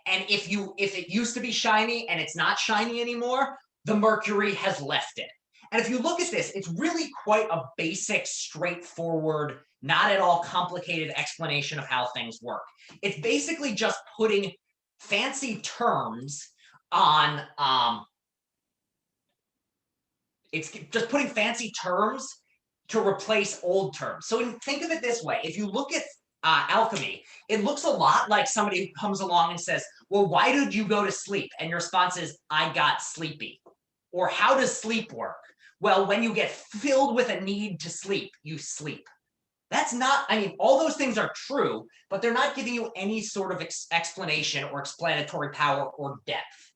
And if it used to be shiny and it's not shiny anymore, the mercury has left it. And if you look at this, it's really quite a basic, straightforward, not at all complicated explanation of how things work. It's basically just putting fancy terms on, it's just putting fancy terms to replace old terms. So think of it this way. If you look at alchemy, it looks a lot like somebody who comes along and says, well, why did you go to sleep? And your response is, I got sleepy. Or how does sleep work? Well, when you get filled with a need to sleep, you sleep. That's not, I mean, all those things are true, but they're not giving you any sort of explanation or explanatory power or depth.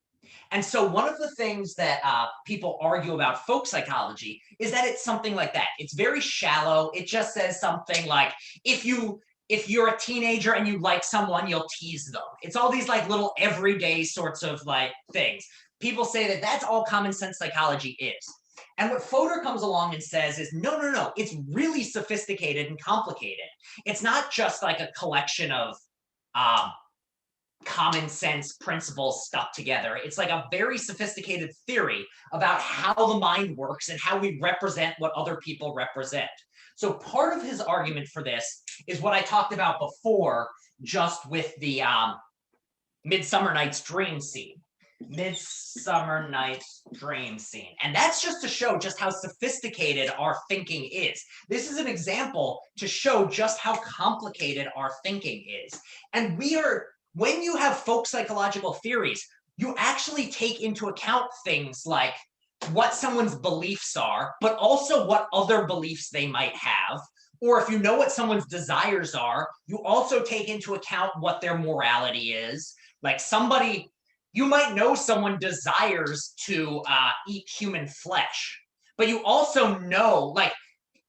And so one of the things that people argue about folk psychology is that it's something like that. It's very shallow. It just says something like, if you're a teenager and you like someone, you'll tease them. It's all these like little everyday sorts of like things. People say that that's all common sense psychology is. And what Fodor comes along and says is, no, it's really sophisticated and complicated. It's not just like a collection of common sense principles stuck together. It's like a very sophisticated theory about how the mind works and how we represent what other people represent. So part of his argument for this is what I talked about before, just with the Midsummer Night's Dream scene. Midsummer Night's Dream scene. And that's just to show just how sophisticated our thinking is. This is an example to show just how complicated our thinking is. And when you have folk psychological theories, you actually take into account things like what someone's beliefs are, but also what other beliefs they might have. Or if you know what someone's desires are, you also take into account what their morality is. Like you might know someone desires to eat human flesh, but you also know, like,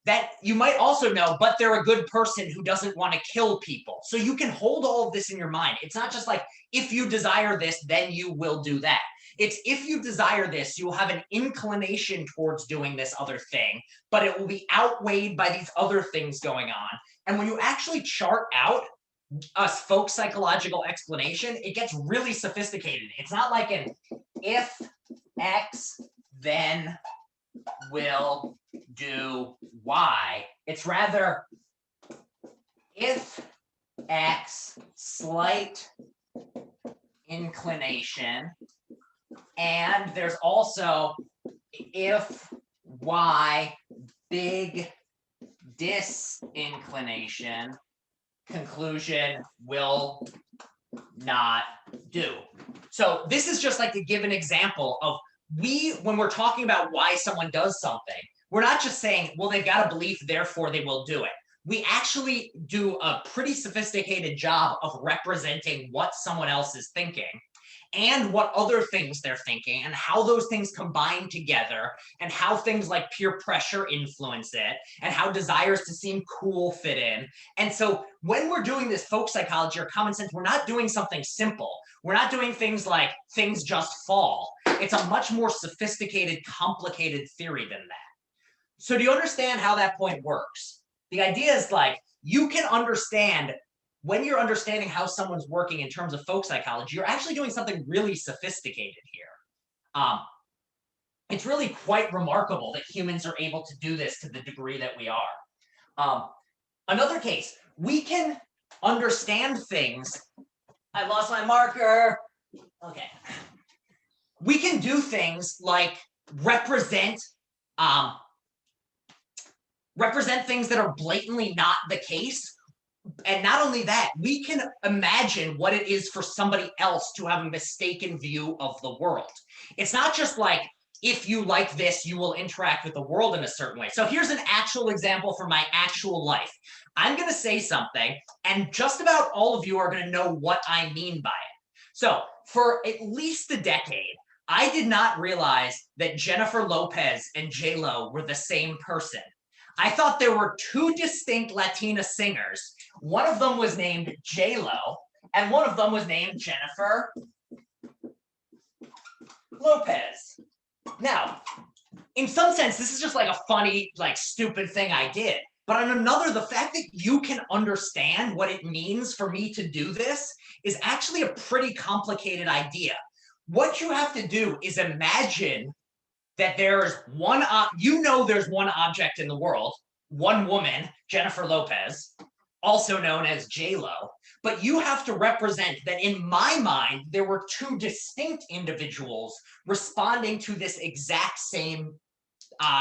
that you might also know, but they're a good person who doesn't want to kill people. So you can hold all of this in your mind. It's not just like, if you desire this, then you will do that. It's if you desire this, you will have an inclination towards doing this other thing, but it will be outweighed by these other things going on. And when you actually chart out a folk psychological explanation, it gets really sophisticated. It's not like an if X, then will do Y. It's rather if X, slight inclination, and there's also if Y, big disinclination, conclusion will not do. So this is just like to give an example of when we're talking about why someone does something, we're not just saying, well, they've got a belief, therefore they will do it. We actually do a pretty sophisticated job of representing what someone else is thinking and what other things they're thinking and how those things combine together and how things like peer pressure influence it and how desires to seem cool fit in. And so when we're doing this folk psychology or common sense, we're not doing something simple. We're not doing things like things just fall. It's a much more sophisticated, complicated theory than that. So do you understand how that point works? The idea is like, you can understand when you're understanding how someone's working in terms of folk psychology, you're actually doing something really sophisticated here. It's really quite remarkable that humans are able to do this to the degree that we are. Another case, we can understand things. I lost my marker. Okay. We can do things like represent things that are blatantly not the case. And not only that, we can imagine what it is for somebody else to have a mistaken view of the world. It's not just like, if you like this, you will interact with the world in a certain way. So here's an actual example from my actual life. I'm going to say something, and just about all of you are going to know what I mean by it. So for at least a decade, I did not realize that Jennifer Lopez and J-Lo were the same person. I thought there were two distinct Latina singers. One of them was named J-Lo, and one of them was named Jennifer Lopez. Now, in some sense, this is just like a funny, like stupid thing I did. But on another, the fact that you can understand what it means for me to do this is actually a pretty complicated idea. What you have to do is imagine that there's one, there's one object in the world, one woman, Jennifer Lopez, also known as J-Lo, but you have to represent that in my mind, there were two distinct individuals responding to this exact same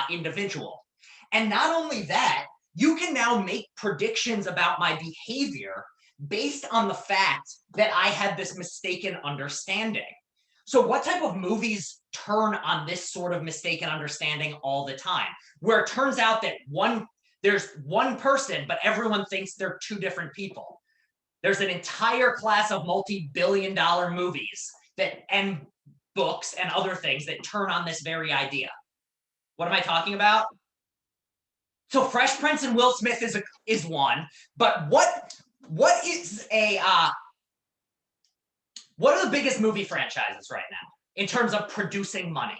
individual. And not only that, you can now make predictions about my behavior based on the fact that I had this mistaken understanding. So what type of movies turn on this sort of mistaken understanding all the time, where it turns out that there's one person, but everyone thinks they're two different people? There's an entire class of multi-billion-dollar movies and books and other things that turn on this very idea. What am I talking about? So Fresh Prince and Will Smith is one, but what are the biggest movie franchises right now in terms of producing money?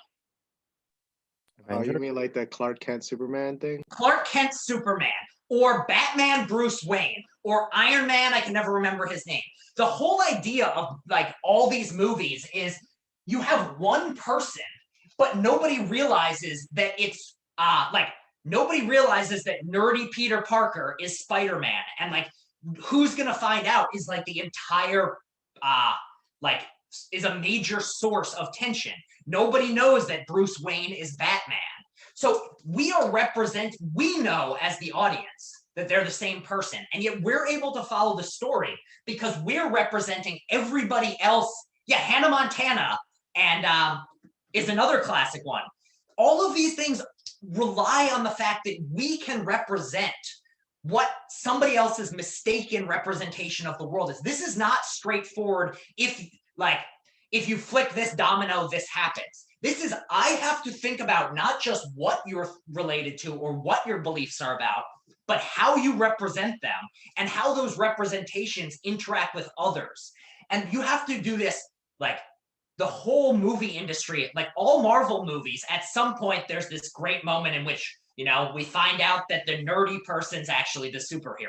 Oh, you mean like the Clark Kent Superman thing? Clark Kent Superman, or Batman Bruce Wayne, or Iron Man, I can never remember his name. The whole idea of like all these movies is you have one person, but nobody realizes that it's nobody realizes that nerdy Peter Parker is Spider-Man, and like who's gonna find out is like the entire is a major source of tension. Nobody knows that Bruce Wayne is Batman. So we know as the audience that they're the same person, and yet we're able to follow the story because we're representing everybody else. Yeah, Hannah Montana and is another classic one. All of these things rely on the fact that we can represent what somebody else's mistaken representation of the world is. This is not straightforward. If you flick this domino, this happens. This is, I have to think about not just what you're related to or what your beliefs are about, but how you represent them and how those representations interact with others. And you have to do this, like the whole movie industry, like all Marvel movies, at some point there's this great moment in which, we find out that the nerdy person's actually the superhero.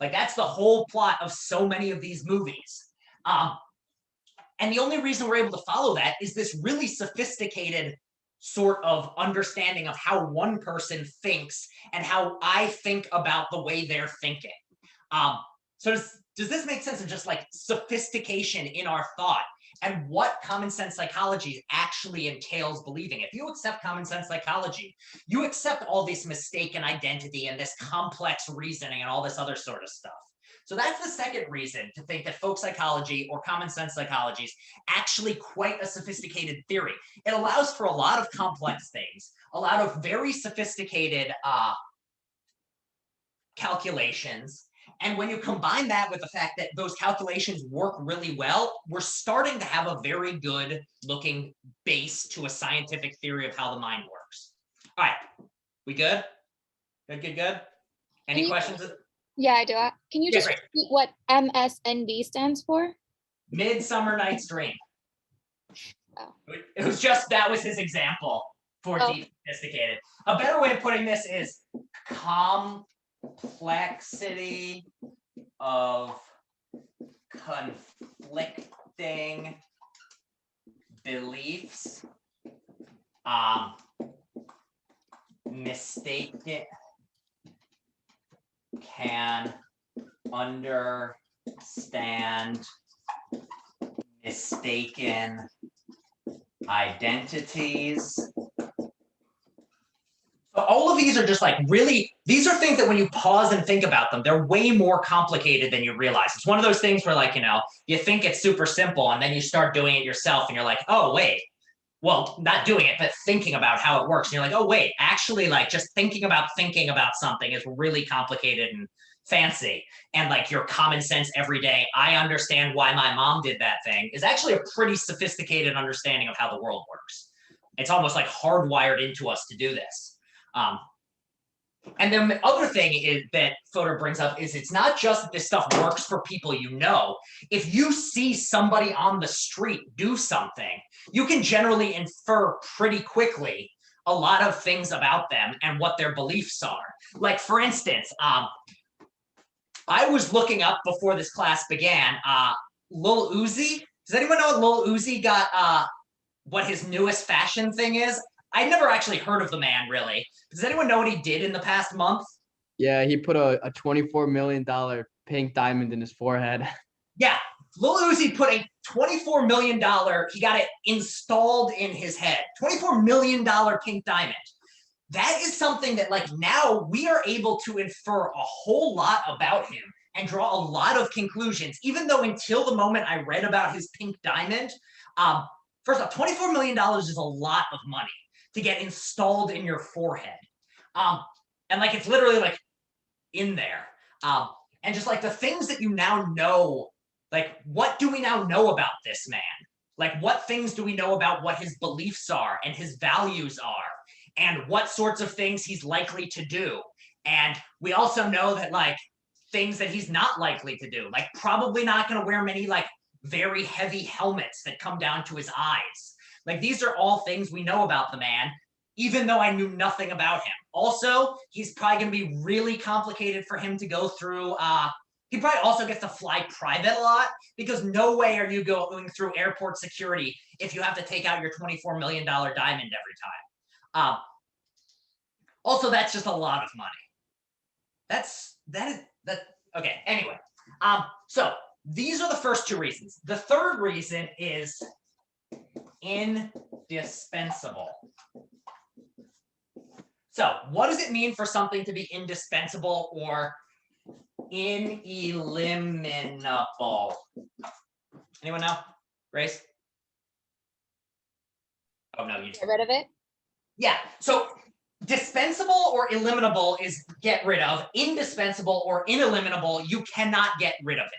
Like that's the whole plot of so many of these movies. And the only reason we're able to follow that is this really sophisticated sort of understanding of how one person thinks and how I think about the way they're thinking. So does this make sense of just like sophistication in our thought and what common sense psychology actually entails believing? If you accept common sense psychology, you accept all this mistaken identity and this complex reasoning and all this other sort of stuff. So that's the second reason to think that folk psychology or common sense psychology is actually quite a sophisticated theory. It allows for a lot of complex things, a lot of very sophisticated calculations. And when you combine that with the fact that those calculations work really well, we're starting to have a very good looking base to a scientific theory of how the mind works. All right, we good? Good? Any questions? Yeah, I do. Can you just repeat what MSND stands for? Midsummer Night's Dream. Oh. It was just, that was his example for deep sophisticated. A better way of putting this is complexity of conflicting beliefs, mistaken, can understand mistaken identities. So all of these are just like really, these are things that when you pause and think about them, they're way more complicated than you realize. It's one of those things where like, you think it's super simple and then you start doing it yourself and you're like, oh, wait. Well, not doing it, but thinking about how it works. And you're like, oh, wait, actually, like just thinking about something is really complicated and fancy and like your common sense every day, I understand why my mom did that thing, is actually a pretty sophisticated understanding of how the world works. It's almost like hardwired into us to do this. And then the other thing is that Fodor brings up is it's not just that this stuff works for people you know. If you see somebody on the street do something, you can generally infer pretty quickly a lot of things about them and what their beliefs are. Like, for instance, I was looking up before this class began, Lil Uzi. Does anyone know what Lil Uzi got, what his newest fashion thing is? I'd never actually heard of the man, really. Does anyone know what he did in the past month? Yeah, he put a $24 million pink diamond in his forehead. Yeah, Lil Uzi put a $24 million, he got it installed in his head. $24 million pink diamond. That is something that, like, now we are able to infer a whole lot about him and draw a lot of conclusions, even though until the moment I read about his pink diamond, first off, $24 million is a lot of money to get installed in your forehead. And like, it's literally like in there. And just like the things that you now know, like, what do we now know about this man? Like, what things do we know about what his beliefs are and his values are and what sorts of things he's likely to do? And we also know that, like, things that he's not likely to do, like probably not going to wear many like very heavy helmets that come down to his eyes. Like, these are all things we know about the man, even though I knew nothing about him. Also, he's probably going to be really complicated for him to go through. He probably also gets to fly private a lot, because no way are you going through airport security if you have to take out your $24 million diamond every time. Also, that's just a lot of money. Okay, anyway. So these are the first two reasons. The third reason is indispensable. So what does it mean for something to be indispensable or ineliminable? Anyone know? Grace? Oh, no, you Get rid of it. Yeah, so dispensable or eliminable is get rid of. Indispensable or ineliminable, you cannot get rid of it.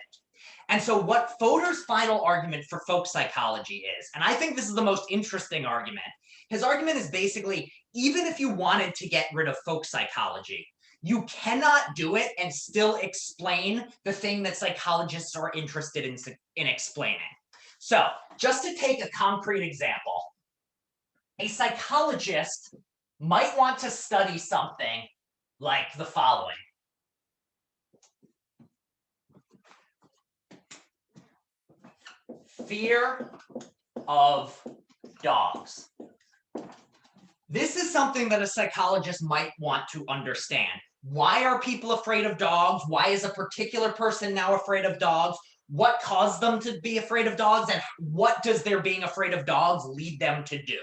And so what Fodor's final argument for folk psychology is, and I think this is the most interesting argument, his argument is basically, even if you wanted to get rid of folk psychology, you cannot do it and still explain the thing that psychologists are interested in explaining. So just to take a concrete example, a psychologist might want to study something like the following. Fear of dogs. This is something that a psychologist might want to understand. Why are people afraid of dogs? Why is a particular person now afraid of dogs? What caused them to be afraid of dogs? And what does their being afraid of dogs lead them to do?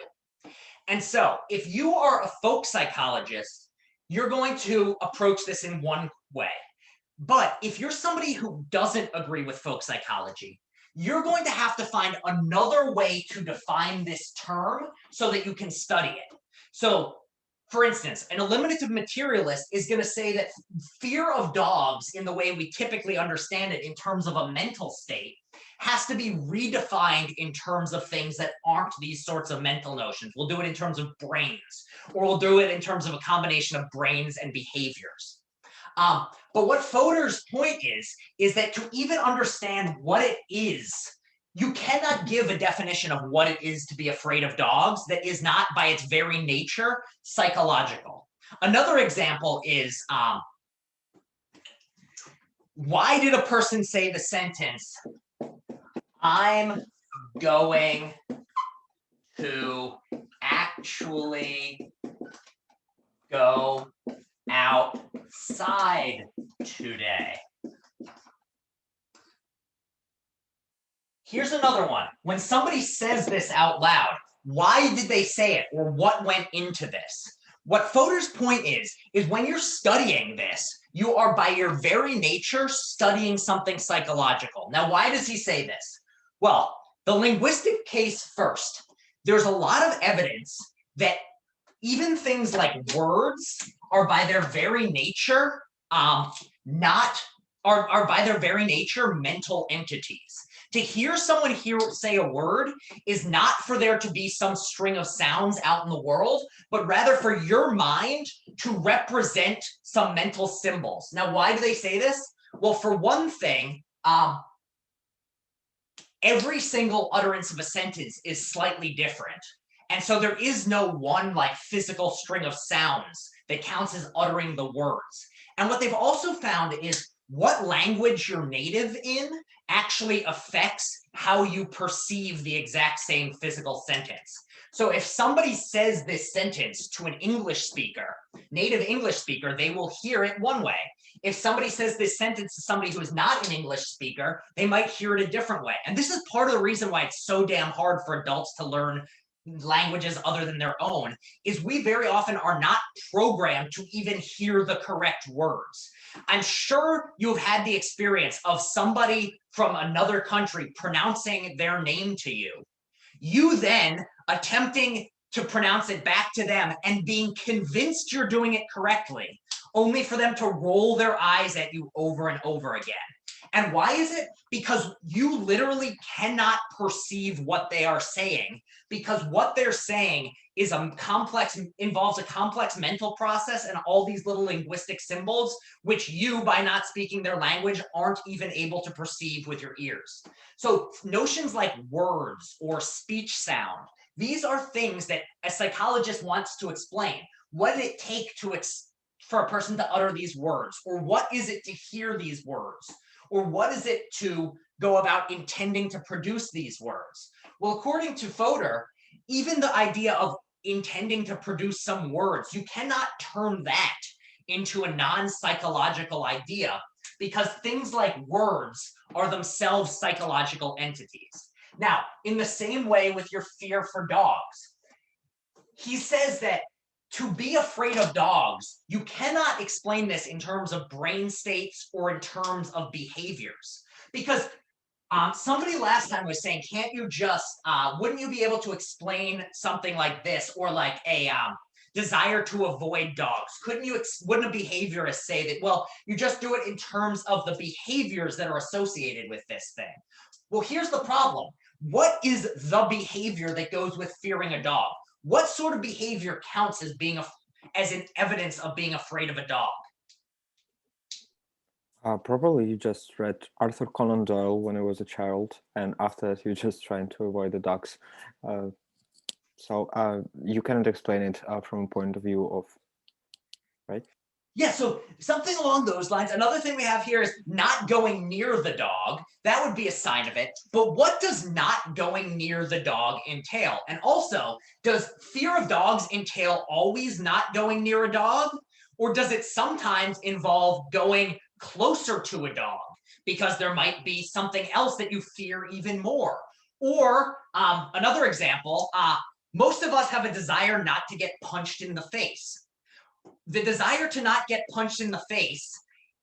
And so if you are a folk psychologist, you're going to approach this in one way. But if you're somebody who doesn't agree with folk psychology, you're going to have to find another way to define this term so that you can study it. So, for instance, an eliminative materialist is going to say that fear of dogs, in the way we typically understand it in terms of a mental state, has to be redefined in terms of things that aren't these sorts of mental notions. We'll do it in terms of brains, or we'll do it in terms of a combination of brains and behaviors. But what Fodor's point is that to even understand what it is, you cannot give a definition of what it is to be afraid of dogs that is not, by its very nature, psychological. Another example is, why did a person say the sentence, I'm going to actually go outside today? Here's another one. When somebody says this out loud, why did they say it, or what went into this? What Fodor's point is when you're studying this, you are by your very nature studying something psychological. Now, why does he say this? Well, the linguistic case first. There's a lot of evidence that even things like words are by their very nature are by their very nature mental entities. To hear someone say a word is not for there to be some string of sounds out in the world, but rather for your mind to represent some mental symbols. Now, why do they say this? Well, for one thing, every single utterance of a sentence is slightly different. And so there is no one like physical string of sounds that counts as uttering the words. And what they've also found is what language you're native in actually affects how you perceive the exact same physical sentence. So if somebody says this sentence to an English speaker, native English speaker, they will hear it one way. If somebody says this sentence to somebody who is not an English speaker, they might hear it a different way. And this is part of the reason why it's so damn hard for adults to learn languages other than their own, is we very often are not programmed to even hear the correct words. I'm sure you've had the experience of somebody from another country pronouncing their name to you. You then attempting to pronounce it back to them and being convinced you're doing it correctly, only for them to roll their eyes at you over and over again. And why is it? Because you literally cannot perceive what they are saying, because what they're saying is involves a complex mental process and all these little linguistic symbols, which you, by not speaking their language, aren't even able to perceive with your ears. So notions like words or speech sound, these are things that a psychologist wants to explain. What did it take for a person to utter these words? Or what is it to hear these words? Or what is it to go about intending to produce these words? Well, according to Fodor, even the idea of intending to produce some words, you cannot turn that into a non-psychological idea, because things like words are themselves psychological entities. Now, in the same way with your fear for dogs, he says that to be afraid of dogs, you cannot explain this in terms of brain states or in terms of behaviors. Because somebody last time was saying, can't you just, wouldn't you be able to explain something like this, or like a desire to avoid dogs? Wouldn't a behaviorist say that, well, you just do it in terms of the behaviors that are associated with this thing? Well, here's the problem. What is the behavior that goes with fearing a dog? What sort of behavior counts as being as an evidence of being afraid of a dog? Probably you just read Arthur Conan Doyle when he was a child, and after that you're just trying to avoid the dogs. So you cannot explain it from a point of view of, right? Yeah, so something along those lines. Another thing we have here is not going near the dog. That would be a sign of it. But what does not going near the dog entail? And also, does fear of dogs entail always not going near a dog? Or does it sometimes involve going closer to a dog because there might be something else that you fear even more? Or another example, most of us have a desire not to get punched in the face. The desire to not get punched in the face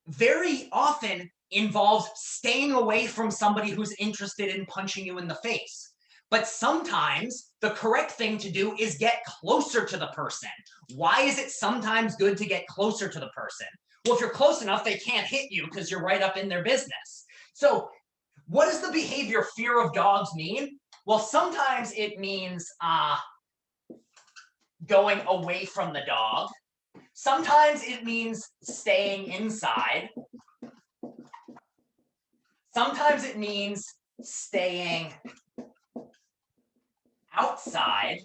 very often involves staying away from somebody who's interested in punching you in the face. But sometimes the correct thing to do is get closer to the person. Why is it sometimes good to get closer to the person? Well, if you're close enough, they can't hit you because you're right up in their business. So what does the behavior fear of dogs mean? Well, sometimes it means going away from the dog. Sometimes it means staying inside. Sometimes it means staying outside.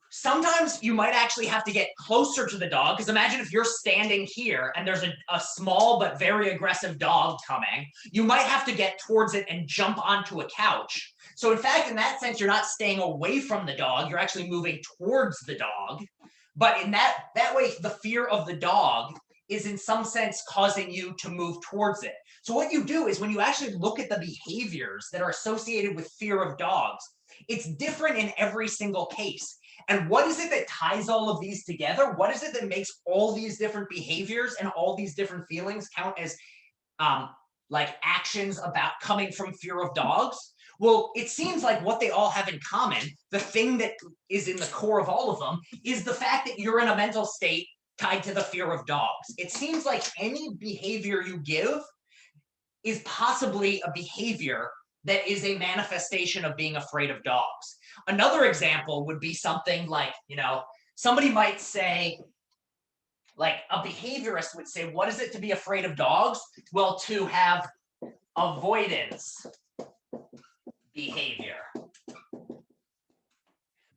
Sometimes you might actually have to get closer to the dog, because imagine if you're standing here and there's a small but very aggressive dog coming, you might have to get towards it and jump onto a couch. So in fact, in that sense, you're not staying away from the dog, you're actually moving towards the dog. But in that way, the fear of the dog is in some sense causing you to move towards it. So what you do is when you actually look at the behaviors that are associated with fear of dogs, it's different in every single case. And what is it that ties all of these together? What is it that makes all these different behaviors and all these different feelings count as like actions about coming from fear of dogs? Well, it seems like what they all have in common, the thing that is in the core of all of them, is the fact that you're in a mental state tied to the fear of dogs. It seems like any behavior you give is possibly a behavior that is a manifestation of being afraid of dogs. Another example would be something like, somebody might say, like a behaviorist would say, what is it to be afraid of dogs? Well, to have avoidance behavior.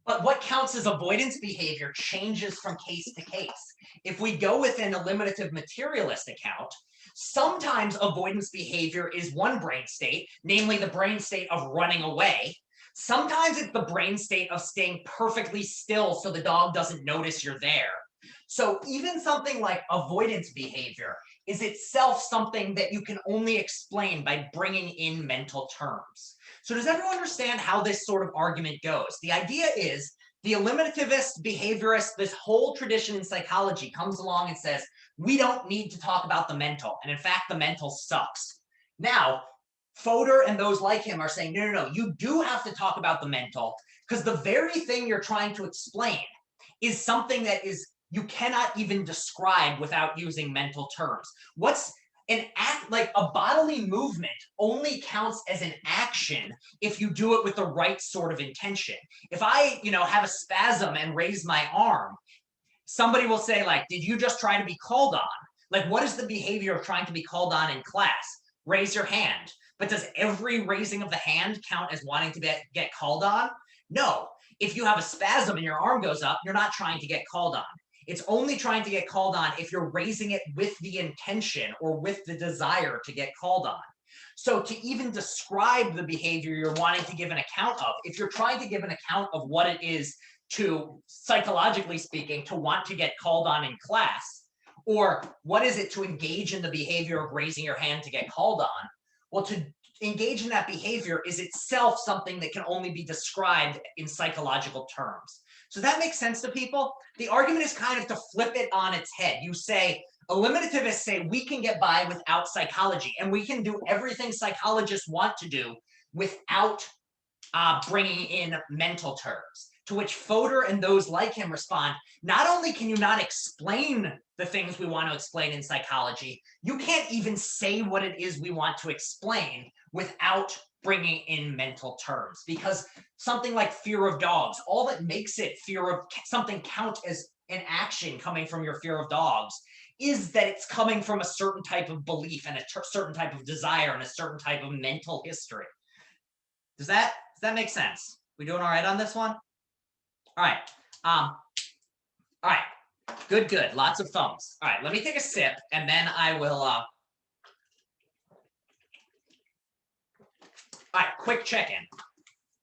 But what counts as avoidance behavior changes from case to case. If we go within a eliminative materialist account, sometimes avoidance behavior is one brain state, namely the brain state of running away. Sometimes it's the brain state of staying perfectly still so the dog doesn't notice you're there. So even something like avoidance behavior is itself something that you can only explain by bringing in mental terms. So does everyone understand how this sort of argument goes? The idea is the eliminativist, behaviorist, this whole tradition in psychology comes along and says, we don't need to talk about the mental. And in fact, the mental sucks. Now, Fodor and those like him are saying, no, you do have to talk about the mental, because the very thing you're trying to explain is something that you cannot even describe without using mental terms. What's an act, like a bodily movement only counts as an action if you do it with the right sort of intention. If I, have a spasm and raise my arm, somebody will say, like, did you just try to be called on? Like, what is the behavior of trying to be called on in class? Raise your hand. But does every raising of the hand count as wanting to get called on? No. If you have a spasm and your arm goes up, you're not trying to get called on. It's only trying to get called on if you're raising it with the intention or with the desire to get called on. So to even describe the behavior you're wanting to give an account of, if you're trying to give an account of what it is to, psychologically speaking, to want to get called on in class, or what is it to engage in the behavior of raising your hand to get called on, well, to engage in that behavior is itself something that can only be described in psychological terms. So that makes sense to people? The argument is kind of to flip it on its head. You say, eliminativists say we can get by without psychology, and we can do everything psychologists want to do without bringing in mental terms. To which Fodor and those like him respond, not only can you not explain the things we want to explain in psychology, you can't even say what it is we want to explain without bringing in mental terms. Because something like fear of dogs, all that makes it fear of something count as an action coming from your fear of dogs is that it's coming from a certain type of belief and a certain type of desire and a certain type of mental history. Does that make sense? We doing all right on this one? All right. All right. Good. Lots of thumbs. All right. Let me take a sip, and then I will. All right. Quick check-in.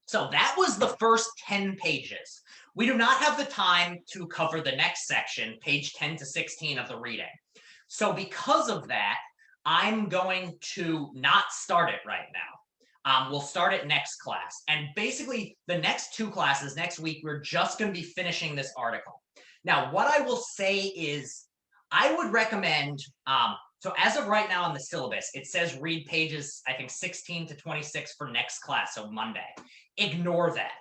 So that was the first 10 pages. We do not have the time to cover the next section, page 10 to 16 of the reading. So because of that, I'm going to not start it right now. We'll start it next class. And basically, the next two classes next week, we're just going to be finishing this article. Now, what I will say is I would recommend, so as of right now on the syllabus, it says read pages, I think, 16 to 26 for next class, so Monday. Ignore that.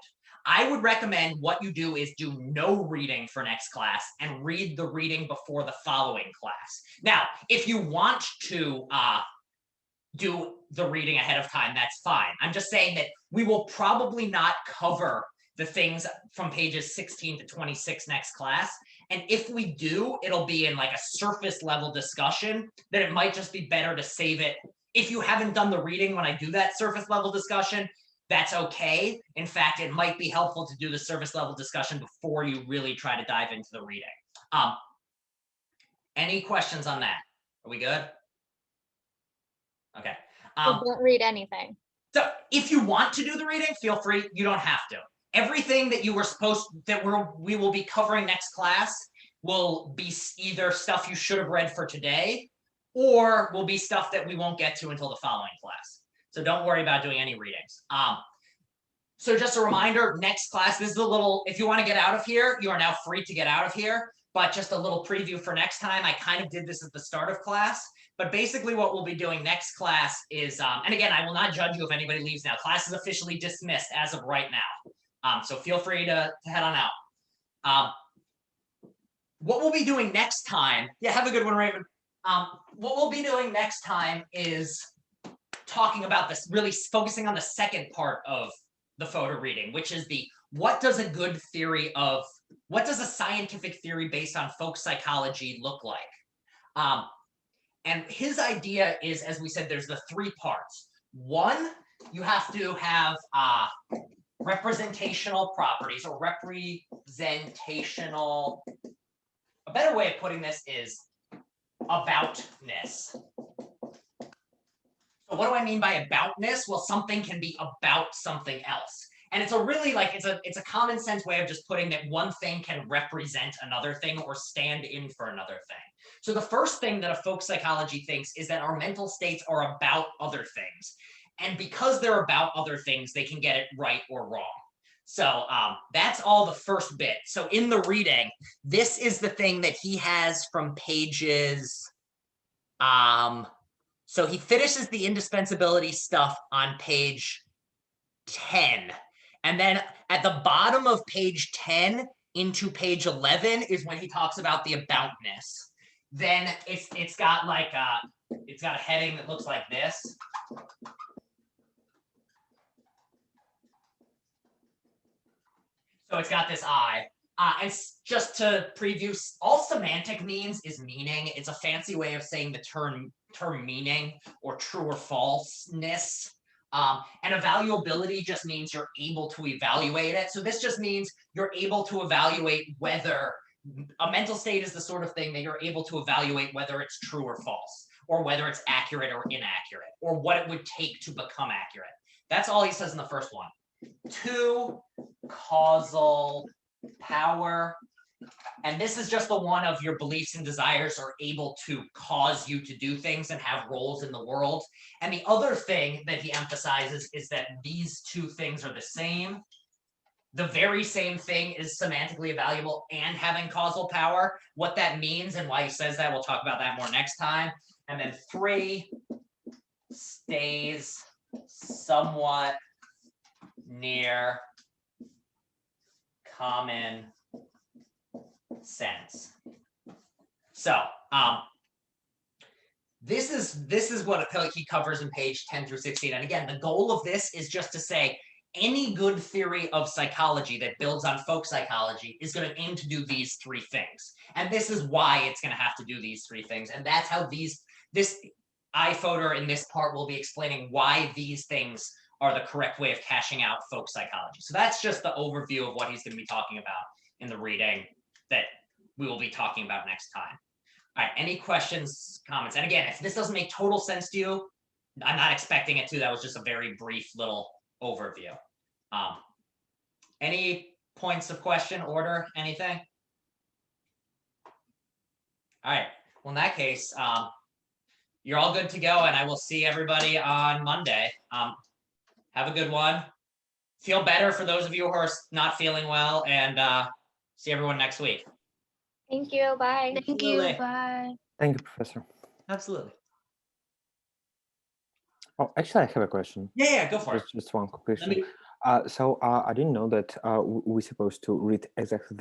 I would recommend what you do is do no reading for next class and read the reading before the following class. Now, if you want to do the reading ahead of time, that's fine. I'm just saying that we will probably not cover the things from pages 16 to 26 next class. And if we do, it'll be in like a surface level discussion that it might just be better to save it. If you haven't done the reading when I do that surface level discussion, that's okay. In fact, it might be helpful to do the surface level discussion before you really try to dive into the reading. Any questions on that? Are we good? Okay. So don't read anything. So if you want to do the reading, feel free. You don't have to. Everything that you were we will be covering next class will be either stuff you should have read for today, or will be stuff that we won't get to until the following class. So don't worry about doing any readings. So just a reminder, next class, this is a little, if you want to get out of here, you are now free to get out of here, but just a little preview for next time. I kind of did this at the start of class, but basically what we'll be doing next class is, and again, I will not judge you if anybody leaves now. Class is officially dismissed as of right now. So feel free to head on out. what we'll be doing next time, yeah, have a good one, Raven. What we'll be doing next time is talking about this, really focusing on the second part of the photo reading, which is what does a scientific theory based on folk psychology look like? And his idea is, as we said, there's the three parts. One, you have to have representational properties or representational. A better way of putting this is aboutness. So what do I mean by aboutness? Well, something can be about something else. And it's a really it's a common sense way of just putting that one thing can represent another thing or stand in for another thing. So the first thing that a folk psychology thinks is that our mental states are about other things. And because they're about other things, they can get it right or wrong. So that's all the first bit. So in the reading, this is the thing that he has from pages. So he finishes the indispensability stuff on page 10. And then at the bottom of page 10 into page 11 is when he talks about the aboutness. Then it's got a heading that looks like this. So it's got this I. And just to preview, all semantic means is meaning. It's a fancy way of saying the term meaning or true or falseness. And evaluability just means you're able to evaluate it. So this just means you're able to evaluate whether a mental state is the sort of thing that you're able to evaluate whether it's true or false, or whether it's accurate or inaccurate, or what it would take to become accurate. That's all he says in the first one. 2, causal power. And this is just the one of your beliefs and desires are able to cause you to do things and have roles in the world. And the other thing that he emphasizes is that these two things are the same. The very same thing is semantically valuable and having causal power. What that means and why he says that, we'll talk about that more next time. And then 3 stays somewhat near common sense. So this is what he covers in page 10 through 16. And again, the goal of this is just to say any good theory of psychology that builds on folk psychology is going to aim to do these 3 things. And this is why it's going to have to do these 3 things. And that's how this iPhoto in this part will be explaining why these things are the correct way of cashing out folk psychology. So that's just the overview of what he's going to be talking about in the reading that we will be talking about next time. All right, any questions, comments? And again, if this doesn't make total sense to you, I'm not expecting it to. That was just a very brief little overview. Any points of question, order, anything? All right, well, in that case, you're all good to go, and I will see everybody on Monday. Have a good one. Feel better for those of you who are not feeling well, and see everyone next week. Thank you. Bye. Thank you. Absolutely. Bye. Thank you, Professor. Absolutely. Oh, actually, I have a question. Yeah, go for it. Just one quick question. Let me So I didn't know that we're supposed to read exactly